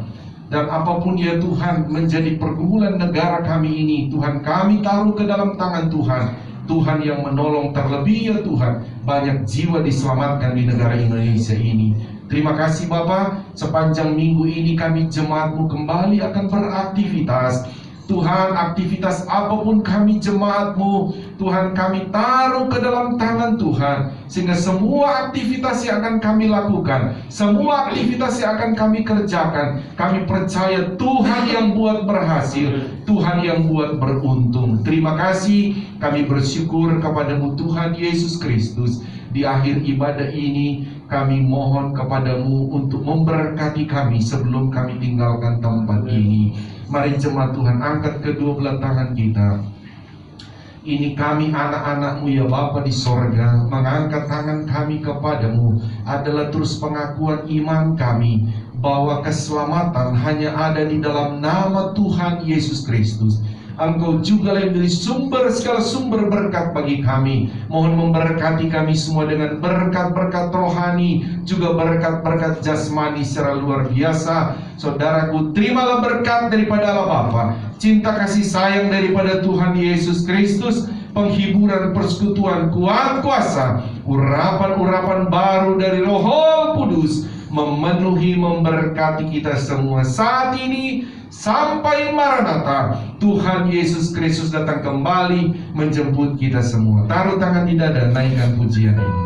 Dan apapun ya Tuhan menjadi pergumulan negara kami ini, Tuhan kami taruh ke dalam tangan Tuhan. Tuhan yang menolong, terlebih ya Tuhan, banyak jiwa diselamatkan di negara Indonesia ini. Terima kasih Bapa, sepanjang minggu ini kami jemaat-Mu kembali akan beraktivitas. Tuhan, aktivitas apapun kami jemaat-Mu, Tuhan kami taruh ke dalam tangan Tuhan, sehingga semua aktivitas yang akan kami lakukan, semua aktivitas yang akan kami kerjakan, kami percaya Tuhan yang buat berhasil, Tuhan yang buat beruntung. Terima kasih, kami bersyukur kepada-Mu Tuhan Yesus Kristus. Di akhir ibadah ini kami mohon kepada-Mu untuk memberkati kami sebelum kami tinggalkan tempat ini. Mari jemaat Tuhan angkat kedua belah tangan kita. Ini kami anak-anak-Mu ya Bapa di sorga, mengangkat tangan kami kepada-Mu adalah terus pengakuan iman kami bahwa keselamatan hanya ada di dalam nama Tuhan Yesus Kristus. Engkau juga yang menjadi sumber segala sumber berkat bagi kami. Mohon memberkati kami semua dengan berkat-berkat rohani, juga berkat-berkat jasmani secara luar biasa. Saudaraku, terimalah berkat daripada Allah Bapa, cinta kasih sayang daripada Tuhan Yesus Kristus, penghiburan persekutuan kuat kuasa, urapan-urapan baru dari Roh Kudus memenuhi memberkati kita semua saat ini sampai Maranatha. Tuhan Yesus Kristus datang kembali menjemput kita semua. Taruh tangan di dada, naikkan pujian ini.